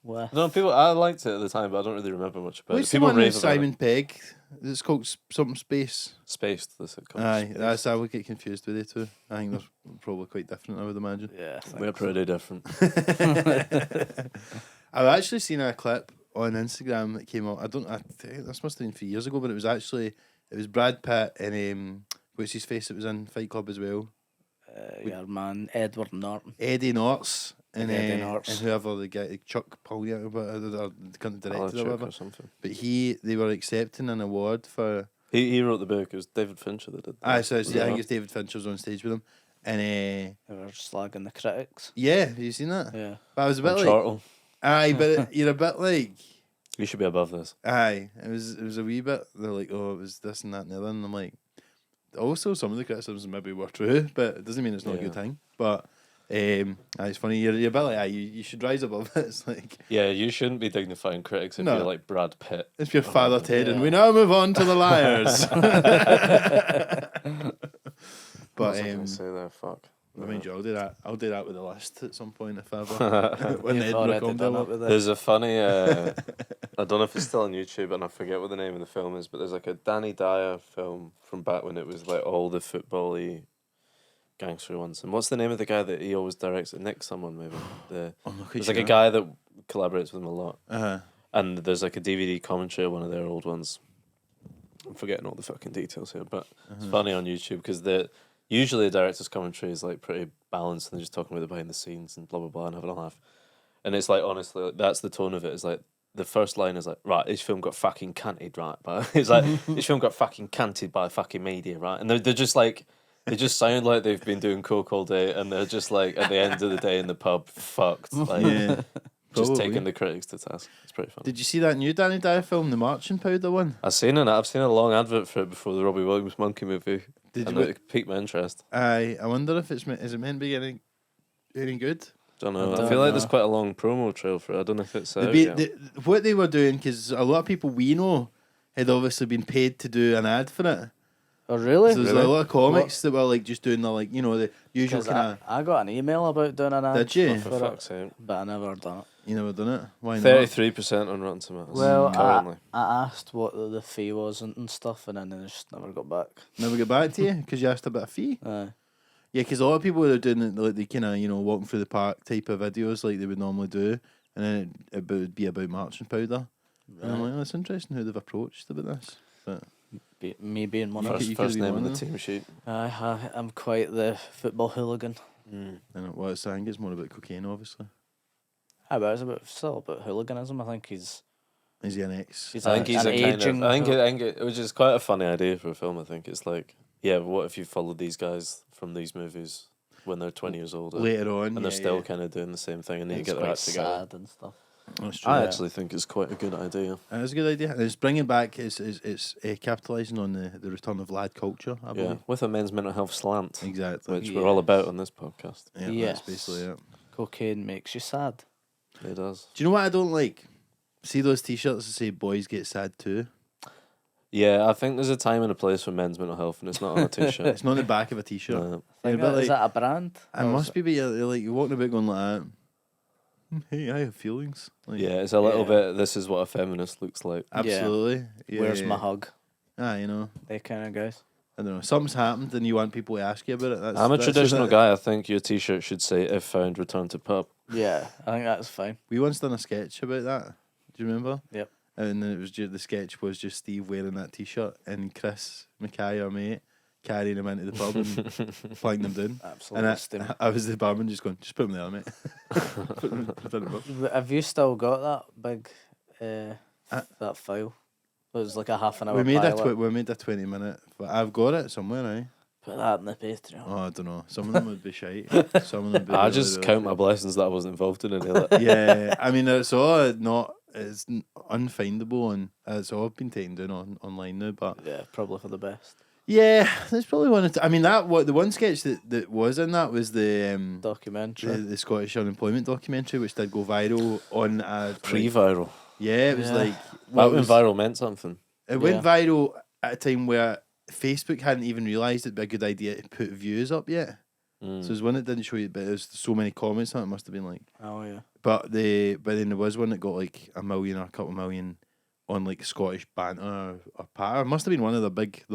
Well, No, I liked it at the time, but I don't really remember much about What's it. the People one with rave about Simon it. Pegg? It's called something Space. Spaced, the sitcom. Aye, that's I would get confused with it too. I think they're probably quite different, I would imagine. yeah. We're pretty different. I've actually seen a clip on Instagram that came out. I think this must have been 3 years ago, but it was Brad Pitt and what's his face? It was in Fight Club as well. Your man Edward Norton. Eddie Nortz and Eddie Nortz. and whoever the guy Chuck Palahniuk or the kind of director or Chuck whatever. or something. But they were accepting an award for. He wrote the book. It was David Fincher that did that. I think it's David Fincher was on stage with him, and They were slagging the critics. yeah, have you seen that? Yeah. But I was a bit And like, Chortle. aye, but you're a bit like. You should be above this. Aye, it was a wee bit. They're like, oh, it was this and that and the other, and I'm like, also some of the criticisms maybe were true, but it doesn't mean it's not a good thing. But it's funny. You're a bit like, aye, you should rise above it. It's like, Yeah, you shouldn't be dignifying critics if No. you're like Brad Pitt. it's your Father Ted, and yeah. we now move on to the liars. What But was I gonna say there? Fuck. I mean, I'll do that. I'll do that with the list at some point if ever. When You've Edinburgh already comes done out. it with it. There's a funny. I don't know if it's still on YouTube, and I forget what the name of the film is. But there's like a Danny Dyer film from back when it was like all the football-y gangster ones. And what's the name of the guy that he always directs? Nick, someone maybe. There's like a guy that collaborates with him a lot. And there's like a DVD commentary of one of their old ones. I'm forgetting all the fucking details here, but it's funny on YouTube because usually the director's commentary is like pretty balanced and they're just talking about the behind the scenes and blah blah blah and having a laugh. And it's like honestly, like, that's the tone of it. It's like the first line is like, right, this film got fucking canted, right? But it's like this film got fucking canted by fucking media, right? And they're just like they just sound like they've been doing coke all day and they're just like at the end of the day in the pub fucked. Like Yeah. just Probably. taking the critics to task. It's pretty funny. Did you see that new Danny Dyer film, the Marching Powder one? I've seen a long advert for it before the Robbie Williams Monkey movie. Did and you? it piqued my interest. I wonder if is it meant to be any good? Don't know. I I don't feel like know. there's quite a long promo trail for it. I don't know if it's What they were doing, because a lot of people we know had obviously been paid to do an ad for it. Oh, really? So there's a lot of comics that were like just doing the like the usual 'Cause kind of. I got an email about doing an ad. Did you? for for fuck's it, sake. but I never done it. You never done it? Why not? 33% on Rotten Tomatoes. Well, currently. I asked what the fee was and stuff, and then they just never got back. Never get back to you because you asked about a fee. Aye. Yeah, because a lot of people are doing it like the kind of walking through the park type of videos like they would normally do, and then it would be about marching powder. And I'm like, oh, that's interesting how they've approached about this. But Me being one of First, you could first be name one on of the them. team sheet. I'm quite the football hooligan. and well, I think it's more about cocaine, obviously. It's still about hooliganism. I think he's Is he an ex? he's I think he's an a kind aging. of. I think it, which is quite a funny idea for a film. I think it's like, yeah, what if you followed these guys from these movies when they're 20 years older Later on, and they're still kind of doing the same thing, and then you it's get their quite act together. sad and stuff. That's true. I actually think it's quite a good idea. It's a good idea. And it's bringing back. It's capitalising on the return of lad culture. I believe. Yeah, with a men's mental health slant, Exactly. which we're all about on this podcast. Yeah, Yes. that's basically it. Cocaine makes you sad. It does. Do you know what I don't like? See those T-shirts that say "Boys get sad too." Yeah, I think there's a time and a place for men's mental health, and it's not on a T-shirt. It's not on the back of a T-shirt. No. Is that a brand? It must be, but you're like you're walking about going like that. Hey, I have feelings. Like, Yeah, it's a little bit. This is what a feminist looks like. absolutely. Yeah, Where's yeah. my hug? You know, They kind of guys. I don't know. Something's happened, and you want people to ask you about it. I'm a traditional guy. I think your T-shirt should say "If found, return to pub." Yeah, I think that's fine. We once done a sketch about that. Do you remember? Yep. And then it was the sketch was just Steve wearing that T-shirt and Chris Mackay, our mate, carrying him into the pub and flying them down. Absolutely. And I was the barman just going, just put him there, mate. Put him in the pub. Have you still got that big, that file? It was like a half an hour. We made pilot. we made a 20-minute, but I've got it somewhere now. Put that in the Patreon. Oh, I don't know. Some of them would be shite. Some of them. Would be I really, just really count my good. blessings that I wasn't involved in any of it. Yeah, I mean it's all not. It's unfindable and it's all been taken down online now. But Yeah, probably for the best. yeah, there's probably one. I mean the one sketch that was in that was the Documentary. the Scottish unemployment documentary, which did go viral on a Pre-viral. Yeah, it was Yeah. like That went viral meant something. It went viral at a time where Facebook hadn't even realised it'd be a good idea to put views up yet. Mm. So it was one that didn't show you, but there's so many comments on it. It must have been like. Oh yeah. But then there was one that got like 1 million or a couple million on like Scottish banter or patter. It must have been one of their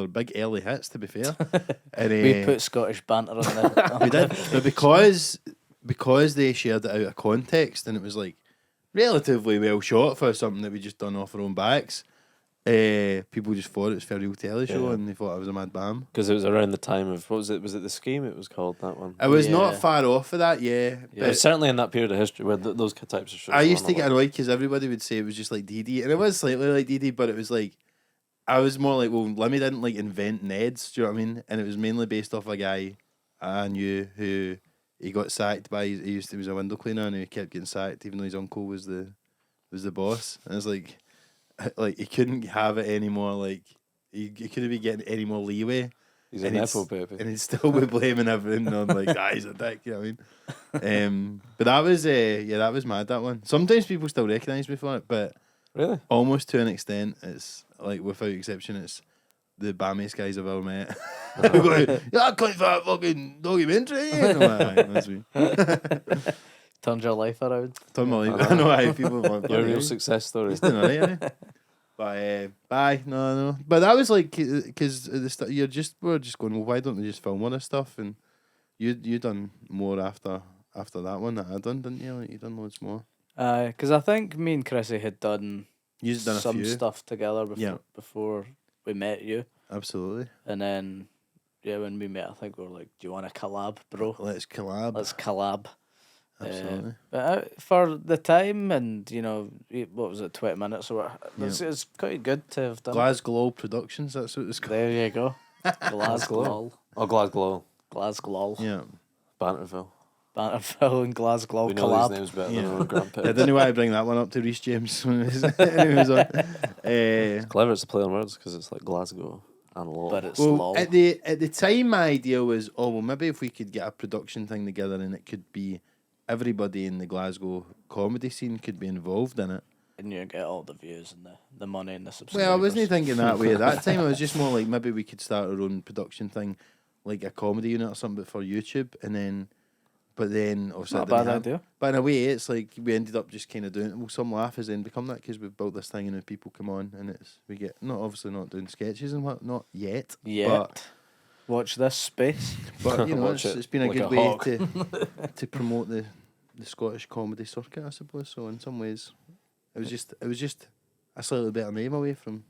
big early hits, to be fair. And, We put Scottish banter on the. we did, but because they shared it out of context and it was like relatively well shot for something that we just done off our own backs. People just thought it was for a real telly show and they thought I was a mad bam. Because it was around the time of, what was it? Was it The Scheme? It was called, that one. I was Yeah. not far off of that, yeah. It was certainly in that period of history where those types of shows. I were used on to a get lot. annoyed because everybody would say it was just like DD, and it was slightly like DD, but it was like I was more like, well, Lemmy didn't like invent Neds, do you know what I mean? And it was mainly based off a guy I knew who he got sacked by. He was a window cleaner and he kept getting sacked, even though his uncle was the boss. And it's like he couldn't have it anymore. Like he couldn't be getting any more leeway. He's and an he's- apple baby. And he'd still be blaming everything on like, he's a dick, you know what I mean? But that was that was mad, that one. Sometimes people still recognise me for it, but Really? almost to an extent, it's like without exception, it's the bammiest guys I've ever met. Going, I can't for that fucking documentary. And I'm like, "Aye, that's me." Turned your life around. Turn my life. I know how people want Your real success story. He's doing alright, eh? But bye, no. But that was like because we're just going. Well, why don't we just film all this stuff? And you done more after that one that I done, didn't you? Like, you done loads more. Because I think me and Chrissy had done You've done a some few. stuff together Yeah. before we met you, Absolutely. and then when we met, I think we were like, "Do you want to collab, bro? Let's collab. Let's collab." Absolutely. But for the time and what was it, 20 minutes or what? It's quite good to have done. Glasgow Productions. That's what it's called. There you go. Glasgow. Oh, Glasgow. Glasgow. Yeah. Banterville. Banterville and Glasgow We know collab. these names better than Yeah. our own grandpa. I don't know why I bring that one up to Reece James when he was on. Clever, it's a play on words because it's like Glasgow and law. But it's Well, lol. at the time, my idea was, maybe if we could get a production thing together and it could be everybody in the Glasgow comedy scene could be involved in it. And you get all the views and the money and the subscribers. Well, I wasn't thinking that way at that time. I was just more like maybe we could start our own production thing, like a comedy unit or something, but for YouTube, and then. But then, obviously, Not it a didn't bad happen. idea. But in a way, it's like we ended up just kind of doing it. Well, some laugh has then become that because we've built this thing and then people come on and we get obviously not doing sketches and what not yet. Yet. Watch this space. But you know, Watch it's it been a like good a way hawk. to promote the Scottish comedy circuit, I suppose. So in some ways, it was just a slightly better name away from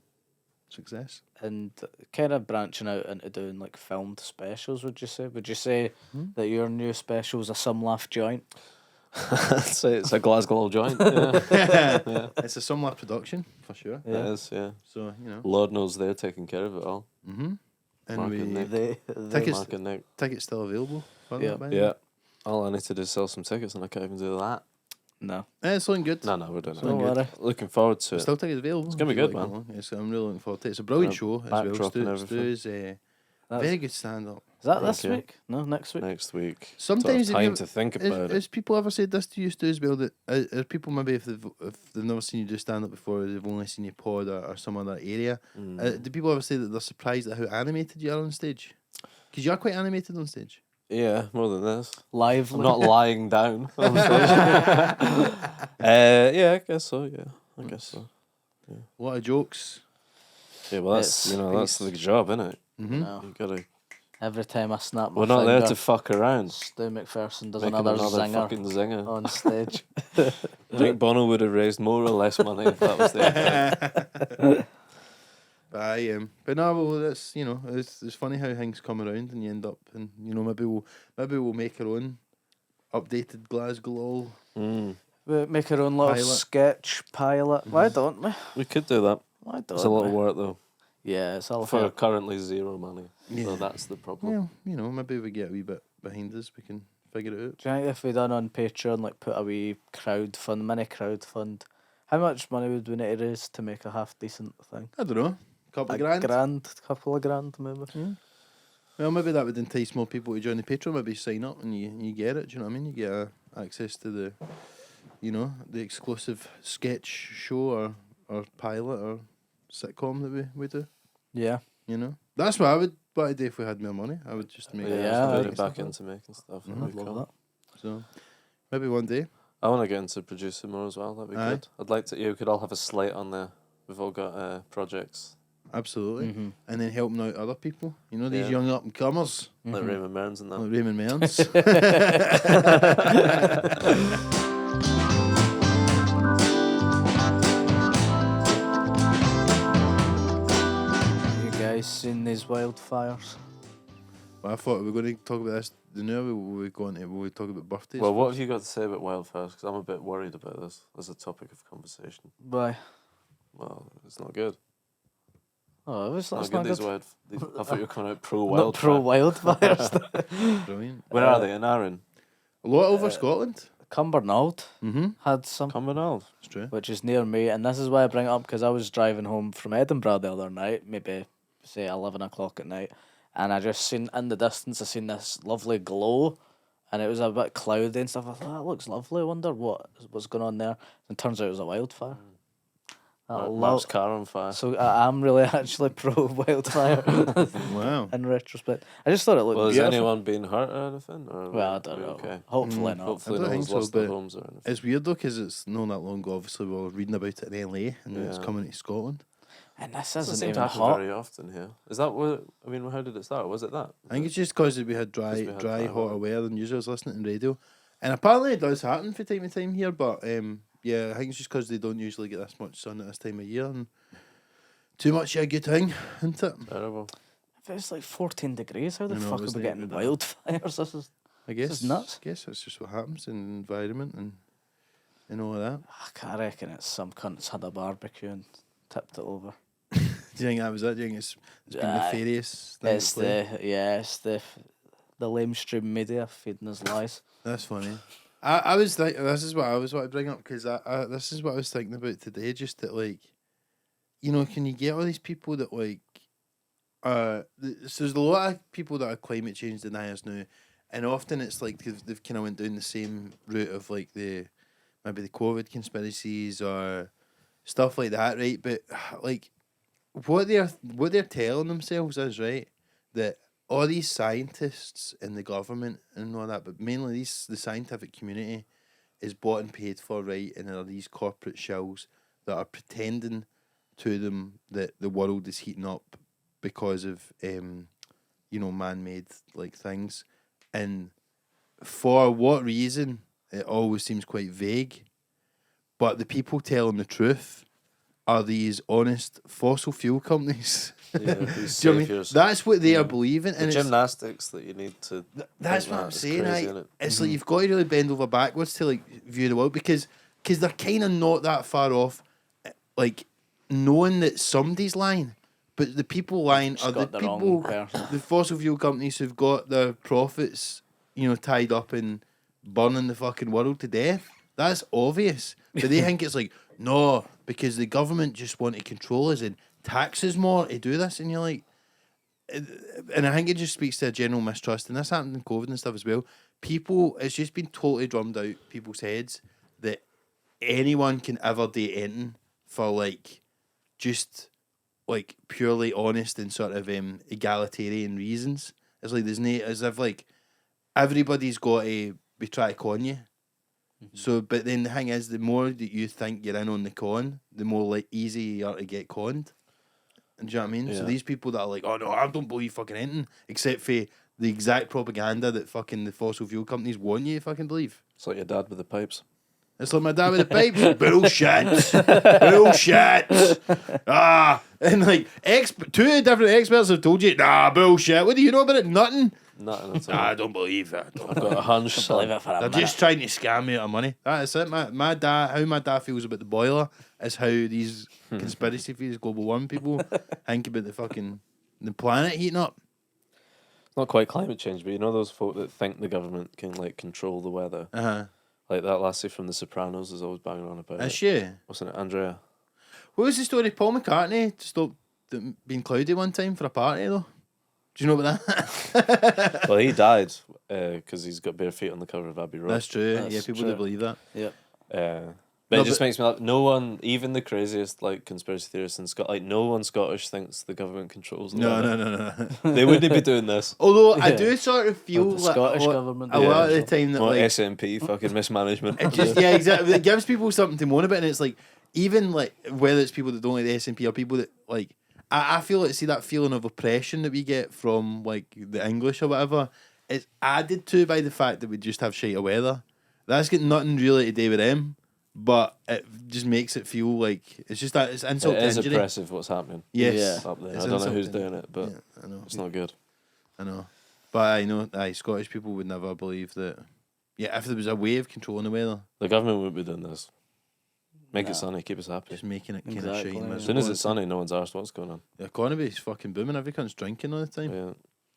success. And kind of branching out into doing like filmed specials, would you say? Would you say that your new special is a some laugh joint? It's a Glasgow joint. Yeah. It's a similar production for sure. It is, yeah. So Lord knows they're taking care of it all. and Marc we and Nick. tickets Marc and Nick. tickets still available. For Yeah. that, by the way? Yeah. All I need to do is sell some tickets and I can't even do that. No. It's looking good. No, we're doing Don't it. worry. Looking forward to There's it. still tickets available. It's gonna be if you good, like along. I'm really looking forward to it. It's a brilliant show as well. backdrop and Stu's That's- very good stand up. Is that this Okay. week? No, next week. Next week. Sometimes Sort of if time you- to think about it. Has people ever said this to you, Stu, as well? That are people maybe if they've never seen you do stand up before, they've only seen you pod or some other area. Do people ever say that they're surprised at how animated you are on stage? Because you're quite animated on stage. Yeah, more than this. Lively. I'm not lying down on stage. Yeah, I guess so. Yeah, I guess so. A lot of jokes. Yeah, well, that's that's the job, isn't it? Mm-hmm. No. You gotta. Every time I snap my We're not there finger, to fuck around. Stu McPherson does Making another another zinger fucking zinger. on stage. I think Bono would have raised more or less money if that was the But no, well, that's it's funny how things come around and you end up and maybe we'll make our own updated Glasgow lol. We make our own little Pilot. sketch pilot. Why don't we? We could do that. Why don't It's a lot of we? work though. Yeah, it's all For for currently zero money. Yeah. So that's the problem. Well, maybe we get a wee bit behind us, we can figure it out. Do you think if we done on Patreon, like put a wee mini crowd fund, how much money would we need to raise to make a half decent thing? I don't know. Couple of grand. Couple of grand maybe. Well, maybe that would entice more people to join the Patreon. Maybe sign up and you get it. Do you know what I mean? You get access to the, the exclusive sketch show or pilot or sitcom that we do. Yeah. That's what I would want to do if we had more money. I would just make Yeah, put I it back into making stuff. That'd I'd be love cool. that. So maybe one day. I want to get into producing more as well. That'd be Aye. good. I'd like to. We could all have a slate on there. We've all got projects. Absolutely. Mm-hmm. And then helping out other people. These Yeah. young up and comers. Like Raymond Mearns and that. Like Raymond Mearns. You guys seen these wildfires? Well, I thought we were going to talk about this. Will we talk about birthdays? Well, what have you got to say about wildfires? Because I'm a bit worried about this as a topic of conversation. Why? Well, it's not good. Oh, it was Not that's good. not These good. I thought you were coming out pro Not wildfire. pro wildfires. Brilliant. Where are they? In Arran? A lot over Scotland. Cumbernauld Mm-hmm. had some, Cumbernauld. It's true. which is near me, and this is why I bring it up because I was driving home from Edinburgh the other night, maybe say 11 o'clock at night, and I just seen in the distance, I seen this lovely glow, and it was a bit cloudy and stuff. I thought, that looks lovely. I wonder what's going on there. And turns out it was a wildfire. Mark's car on fire. So I'm really actually pro wildfire Wow. in retrospect. I just thought it looked Well, has beautiful. anyone been hurt or anything? Or Well, I are don't we know. Okay. Hopefully not. Hopefully I don't no think one's so, lost their but homes or anything. It's weird though because it's not that long ago. Obviously, we were reading about it in LA and then it's Yeah. coming to Scotland. And this Doesn't isn't seem to even happen hot. very often here. Is that what? I mean, how did it start? Was it that? I think it's just because we had dry, we had dry, dry hotter weather. weather than usual. I was listening to radio, and apparently it does happen from time to time here. But yeah, I think it's just because they don't usually get this much sun at this time of year, and too much of a good thing, isn't it? Terrible. If it's like 14 degrees, how the I know, fuck are wasn't we it getting good, wildfires? This is I guess is nuts. I guess that's just what happens in the environment and all of that. I reckon it's some cunts had a barbecue and tipped it over. Do you think that was it? Do you think it's been Aye. nefarious? Thing It's to play? it's the lamestream media feeding us lies. That's funny. I was like, this is what I was want to bring up because this is what I was thinking about today. Just that, like, can you get all these people that like, so there's a lot of people that are climate change deniers now, and often it's like they've kind of went down the same route of like maybe the COVID conspiracies or stuff like that, right? But like, what they're telling themselves is right that all these scientists in the government and all that, but mainly the scientific community is bought and paid for, right? And there are these corporate shells that are pretending to them that the world is heating up because of man-made like things, and for what reason it always seems quite vague. But the people telling the truth are these honest fossil fuel companies. Yeah, who's Do you know what I mean? saviours. That's what they are believing, The and it's, gymnastics that you need to. that's think what that I'm is saying. crazy, Right? innit? It's like you've got to really bend over backwards to like view the world because they're kind of not that far off, like knowing that somebody's lying, but the people lying Just are the got the wrong people, person. the fossil fuel companies who've got their profits, tied up in burning the fucking world to death. That's obvious, but they think it's like no, because the government just want to control us and tax us more to do this, and you're like, and I think it just speaks to a general mistrust, and this happened in COVID and stuff as well. People, it's just been totally drummed out people's heads that anyone can ever do anything for like just like purely honest and sort of egalitarian reasons. It's like there's no, as if like everybody's got to be trying to con you. So, but then the thing is, the more that you think you're in on the con, the more like easy you are to get conned. And do you know what I mean? Yeah. So these people that are like, oh no, I don't believe fucking anything, except for the exact propaganda that fucking the fossil fuel companies want you to fucking believe. It's like your dad with the pipes. It's like my dad with the pipes. Bullshit. Bullshit. And like two different experts have told you, nah, bullshit. What do you know about it? Nothing. Nothing at all. I don't believe that. I've got a hunch. Believe it for a They're minute. just trying to scam me out of money. That's it. My dad, how my dad feels about the boiler is how these conspiracy theories, global warming people think about the planet heating up. Not quite climate change, but you know those folk that think the government can like control the weather. Like that lassie from The Sopranos is always banging on about Is it. she? Wasn't it Andrea? What was the story? Paul McCartney stopped being cloudy one time for a party though. Do you know about that? Well, he died because he's got bare feet on the cover of Abbey Road. That's true. That's yeah, people true. do believe that. Yep. But No, it just but- makes me laugh. No one, even the craziest like conspiracy theorists in Scotland, like no one Scottish thinks the government controls the weather. No. They wouldn't be doing this. Although I Yeah. do sort of feel Well, the like Scottish a lot, government a do lot of the control. time that What like SNP fucking mismanagement. it just yeah exactly it gives people something to moan about, and it's like even like whether it's people that don't like the SNP or people that like I feel like see that feeling of oppression that we get from like the English or whatever. It's added to by the fact that we just have shite weather. That's got nothing really to do with them, but it just makes it feel like it's just that it's insult It to is injury. oppressive what's happening Yes, up there. It's I don't know who's insult to- doing it, but yeah, I know. it's not good. I know, but I know Scottish people would never believe that. Yeah, if there was a way of controlling the weather, The government wouldn't be doing this. Make No. it sunny, keep us happy. just making it kind of Exactly, shite. yeah. As soon as it's sunny, no one's asked what's going on. The economy's fucking booming. Every cunt's drinking all the time. Yeah,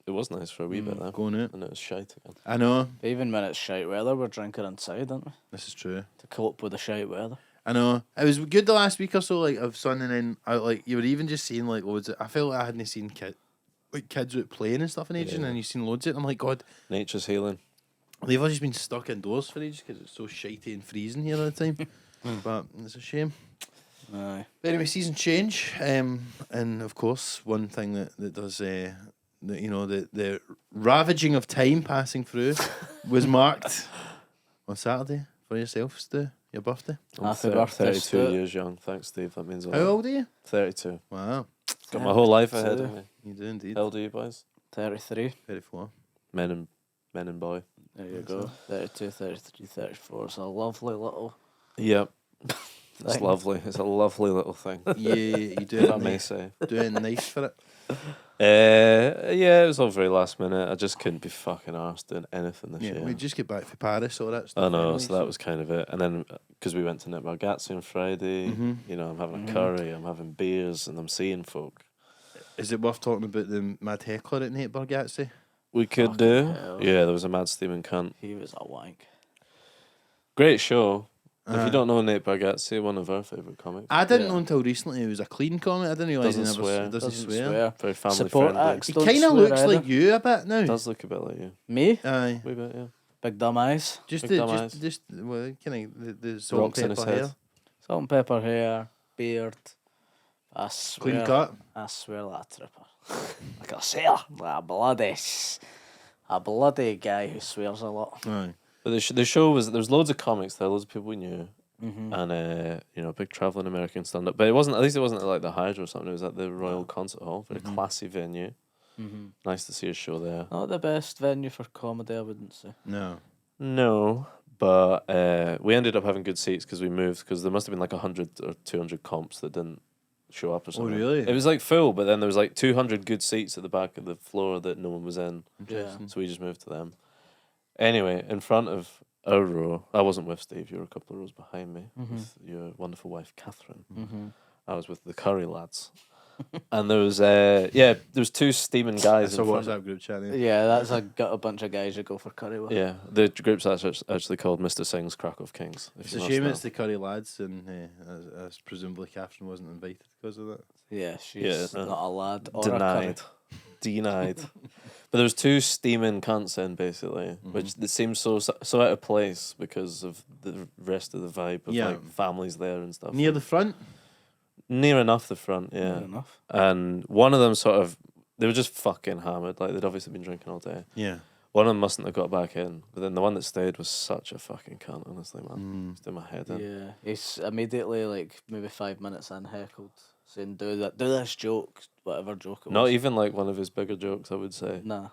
it was nice for a wee bit though, Going out. and it was shite again. I know. Even when it's shite weather, we're drinking inside, aren't we? This is true. To cope with the shite weather. I know. It was good the last week or so, like of sun, and then like you were even just seeing like loads. I felt like I hadn't seen kids out playing and stuff in ages, Yeah. and you've seen loads of it. I'm like, God, Nature's healing. they've all just been stuck indoors for ages because it's so shitey and freezing here all the time. But it's a shame. Aye. But anyway, season change, and of course, one thing that does, that you know, the ravaging of time passing through was marked on Saturday for yourself, Stu, your birthday. I'm Happy birthday, 32 Stuart. years young. Thanks, Steve. That means a How lot. old are you? 32. Wow, Got my whole life ahead 32. of me. you do indeed. How old are you boys? 33. 34. Men and boy. There you go. 32, 33, 34. It's a lovely little Yep. It's thing. lovely. It's a lovely little thing. You do If I it, may nice, say. do it nice for it. Yeah, it was all very last minute. I just couldn't be fucking arsed doing anything this Yeah, year. we just get back from Paris, all that stuff. I know, anyway, so that was kind of it. And then because we went to Nate Bargatze on Friday, Mhm. you know, I'm having a curry, I'm having beers, and I'm seeing folk. Is it worth talking about the mad heckler at Nate Bargatze? We could Fucking do. hell. Yeah, there was a mad steaming cunt. He was a wank. Great show. If Uh-huh. you don't know Nate Bargatze, one of our favourite comics. I didn't Yeah. know until recently he was a clean comic. I didn't realise he Doesn't never swear. doesn't swear. Very family Support friendly. acts. He Don't kind of swear looks either. like you a bit now. Does look a bit like you. Me? Aye. Wee bit, yeah. Big dumb eyes. Just Big the dumb just eyes. just well, kind of the salt Rocks in and his pepper head. hair, Salt and pepper hair. Beard. I swear. clean cut. I swear that tripper. Like a sailor. Like a bloody guy who swears a lot. Aye. But the show was, there was loads of comics there, loads of people we knew, Mm-hmm. and you know, big travelling American stand up. But it wasn't, at least it wasn't at like the Hydro or something. It was at the Royal Concert Hall, very classy venue. Mm-hmm. Nice to see a show there. Not the best venue for comedy, I wouldn't say. No. No, but we ended up having good seats because we moved, because there must have been like 100 or 200 comps that didn't show up or something. really? It was like full, but then there was like 200 good seats at the back of the floor that no one was in. Interesting. So we just moved to them. Anyway, in front of our row, I wasn't with Steve, you were a couple of rows behind me with your wonderful wife, Catherine. Mm-hmm. I was with the Curry lads. And there was, there was two steaming guys That's a in front. WhatsApp group chat. Yeah, got a bunch of guys you go for curry with. Yeah, the group's actually called Mr. Singh's Krakow Kings. If It's you a must shame know. it's the Curry lads, and as presumably Catherine wasn't invited because of that. Yeah, she's Yeah, not a lad or a Denied. curry. denied. But there was 2 steaming cunts in, basically, which it seems so out of place because of the rest of the vibe of like families there and stuff. Near the front? Near enough the front, yeah. Fair enough. And one of them sort of, they were just fucking hammered. Like, they'd obviously been drinking all day. Yeah. One of them mustn't have got back in. But then the one that stayed was such a fucking cunt, honestly, man. Just in my head in. Yeah, he's immediately, like, maybe 5 minutes in, heckled, saying, do this joke, whatever joke it was. Not even like one of his bigger jokes, I would say. Nah.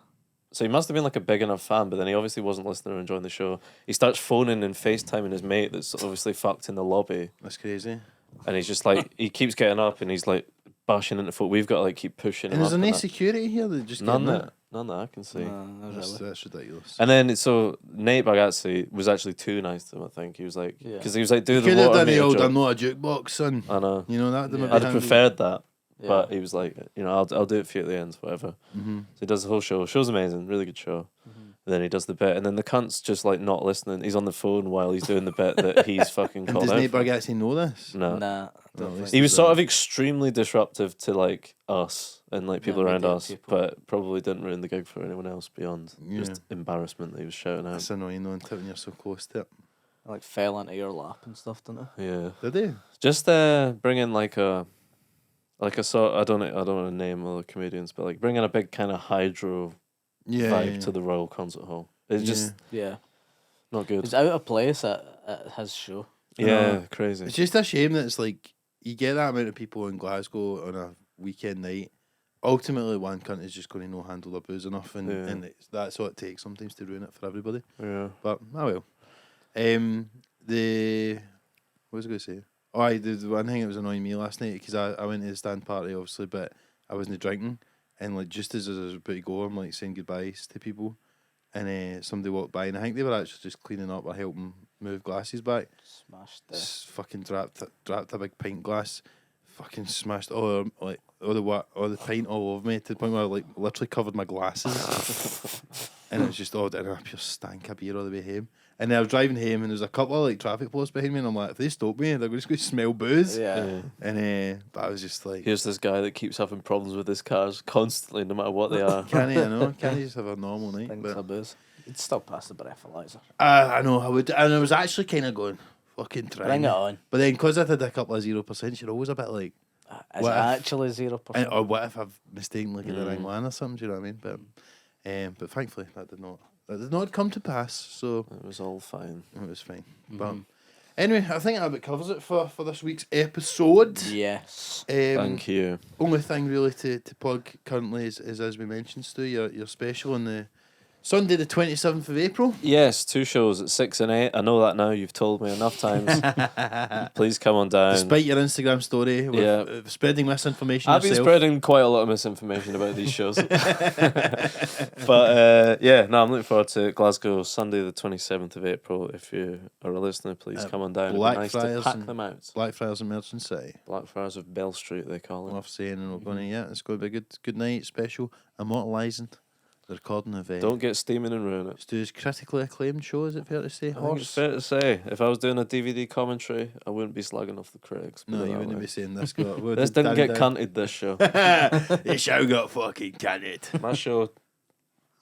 So he must have been like a big enough fan, but then he obviously wasn't listening or enjoying the show. He starts phoning and FaceTiming his mate that's obviously fucked in the lobby. That's crazy. And he's just like, he keeps getting up and he's like bashing into phone. We've got to like keep pushing him And up. there's no and that. security here that just None that I can see. That's ridiculous. And then so Nate Bargatze was actually too nice to him. I think he was like, because he was like, do the could have water done the meter old joke. "I'm not a jukebox, son." I know. You know that. I'd have preferred that, but he was like, you know, I'll do it for you at the end, whatever. So he does the whole show. Show's amazing, really good show. And then he does the bit, and then the cunt's just like not listening. He's on the phone while he's doing the bit that he's fucking And called does out Nate for. Bargatze know this? No. Nah. He was sort of extremely disruptive to like us and like people around media us, people. but probably didn't ruin the gig for anyone else beyond just embarrassment that he was shouting out. That's annoying though, until when you're so close to it. Like, fell into your lap and stuff, didn't it? Yeah. Did they? Just bring in like a sort. I don't want to name all the comedians, but like bring in a big kind of hydro vibe to the Royal Concert Hall. It's just not good. He's out of place at his show. Yeah, crazy. It's just a shame that it's like you get that amount of people in Glasgow on a weekend night. Ultimately, one cunt is just going to not handle their booze enough, and that's what it takes sometimes to ruin it for everybody. Yeah. But well. What was I going to say? Oh, the one thing that was annoying me last night, because I went to the stand party obviously, but I wasn't drinking, and like just as I was about to go, I'm like saying goodbyes to people, and somebody walked by, and I think they were actually just cleaning up or helping move glasses back. Smashed the... Fucking dropped a big pint glass, fucking smashed all the pint all over me to the point where I like literally covered my glasses, and it was just all down a pure stank of beer all the way home. And then I was driving home, and there was a couple of like traffic posts behind me, and I'm like, if they stop me, they're just going to smell booze. Yeah. And but I was just like, Here's this guy that keeps having problems with his cars constantly, no matter what they are. Can he? I know. Can he just have a normal night? Things But are booze. You'd still pass the breathalyzer. I know I would, and I was actually kind of going, fucking trying. Bring it on. But then because I did a couple of 0%, you're always a bit like, Is what it if- actually 0%? or what if I've mistakenly got the wrong one or something? Do you know what I mean? But thankfully that did not come to pass. So It was all fine. it was fine. But anyway, I think that about covers it for this week's episode. Yes. Thank you. Only thing really to plug currently is as we mentioned, Stu, your special on the Sunday the 27th of April. Yes, 2 shows at 6 and 8. I know that now. You've told me enough times. Please come on down. Despite your Instagram story with spreading misinformation I've been yourself. spreading quite a lot of misinformation about these shows. But I'm looking forward to Glasgow Sunday the 27th of April. If you are a listener, please come on down. It'd be nice to pack them out. Blackfriars and Merchant City. Blackfriars of Bell Street, they call it. Worth saying, and we're going to, it's going to be a good night special. Immortalising the recording of Don't get steaming and ruin it. Stu's critically acclaimed show, is it fair to say? I think it's fair to say, if I was doing a DVD commentary, I wouldn't be slagging off the critics. No, you wouldn't be saying this. This didn't get cunted, this show. The show got fucking cunted. My show,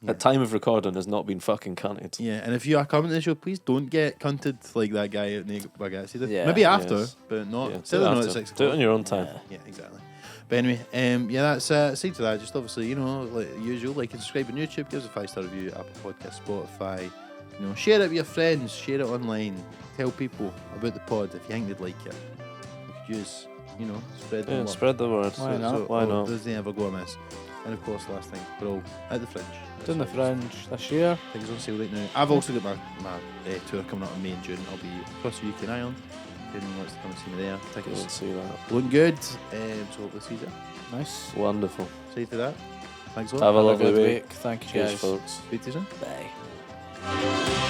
at time of recording, has not been fucking cunted. Yeah, and if you are coming to the show, please don't get cunted like that guy at Nate Bargatze did. Yeah. Maybe after, Yes. but not. Yeah, Certainly not at after. 6 o'clock. Do it on your own time. Yeah, exactly. But anyway, that's aside to that, just obviously, like usual, like and subscribe on YouTube, give us a 5-star review, Apple Podcast, Spotify, share it with your friends, share it online, tell people about the pod if you think they'd like it. We could use, spread the word. Spread the word. Why not? Why not? Doesn't ever go amiss. And of course, last thing, we're all at the Fringe. Doing the Fringe this year. Things on sale right now. I've also got my tour coming up in May and June. I'll be across the UK and Ireland. If anyone wants to come and see me there, Go and tickets see that. looking good. So hopefully see you. Nice. Wonderful. Say to that. Thanks a lot. Have a Have a lovely good week. week. Thank you, Cheers, guys. folks. Speak to you soon. Bye.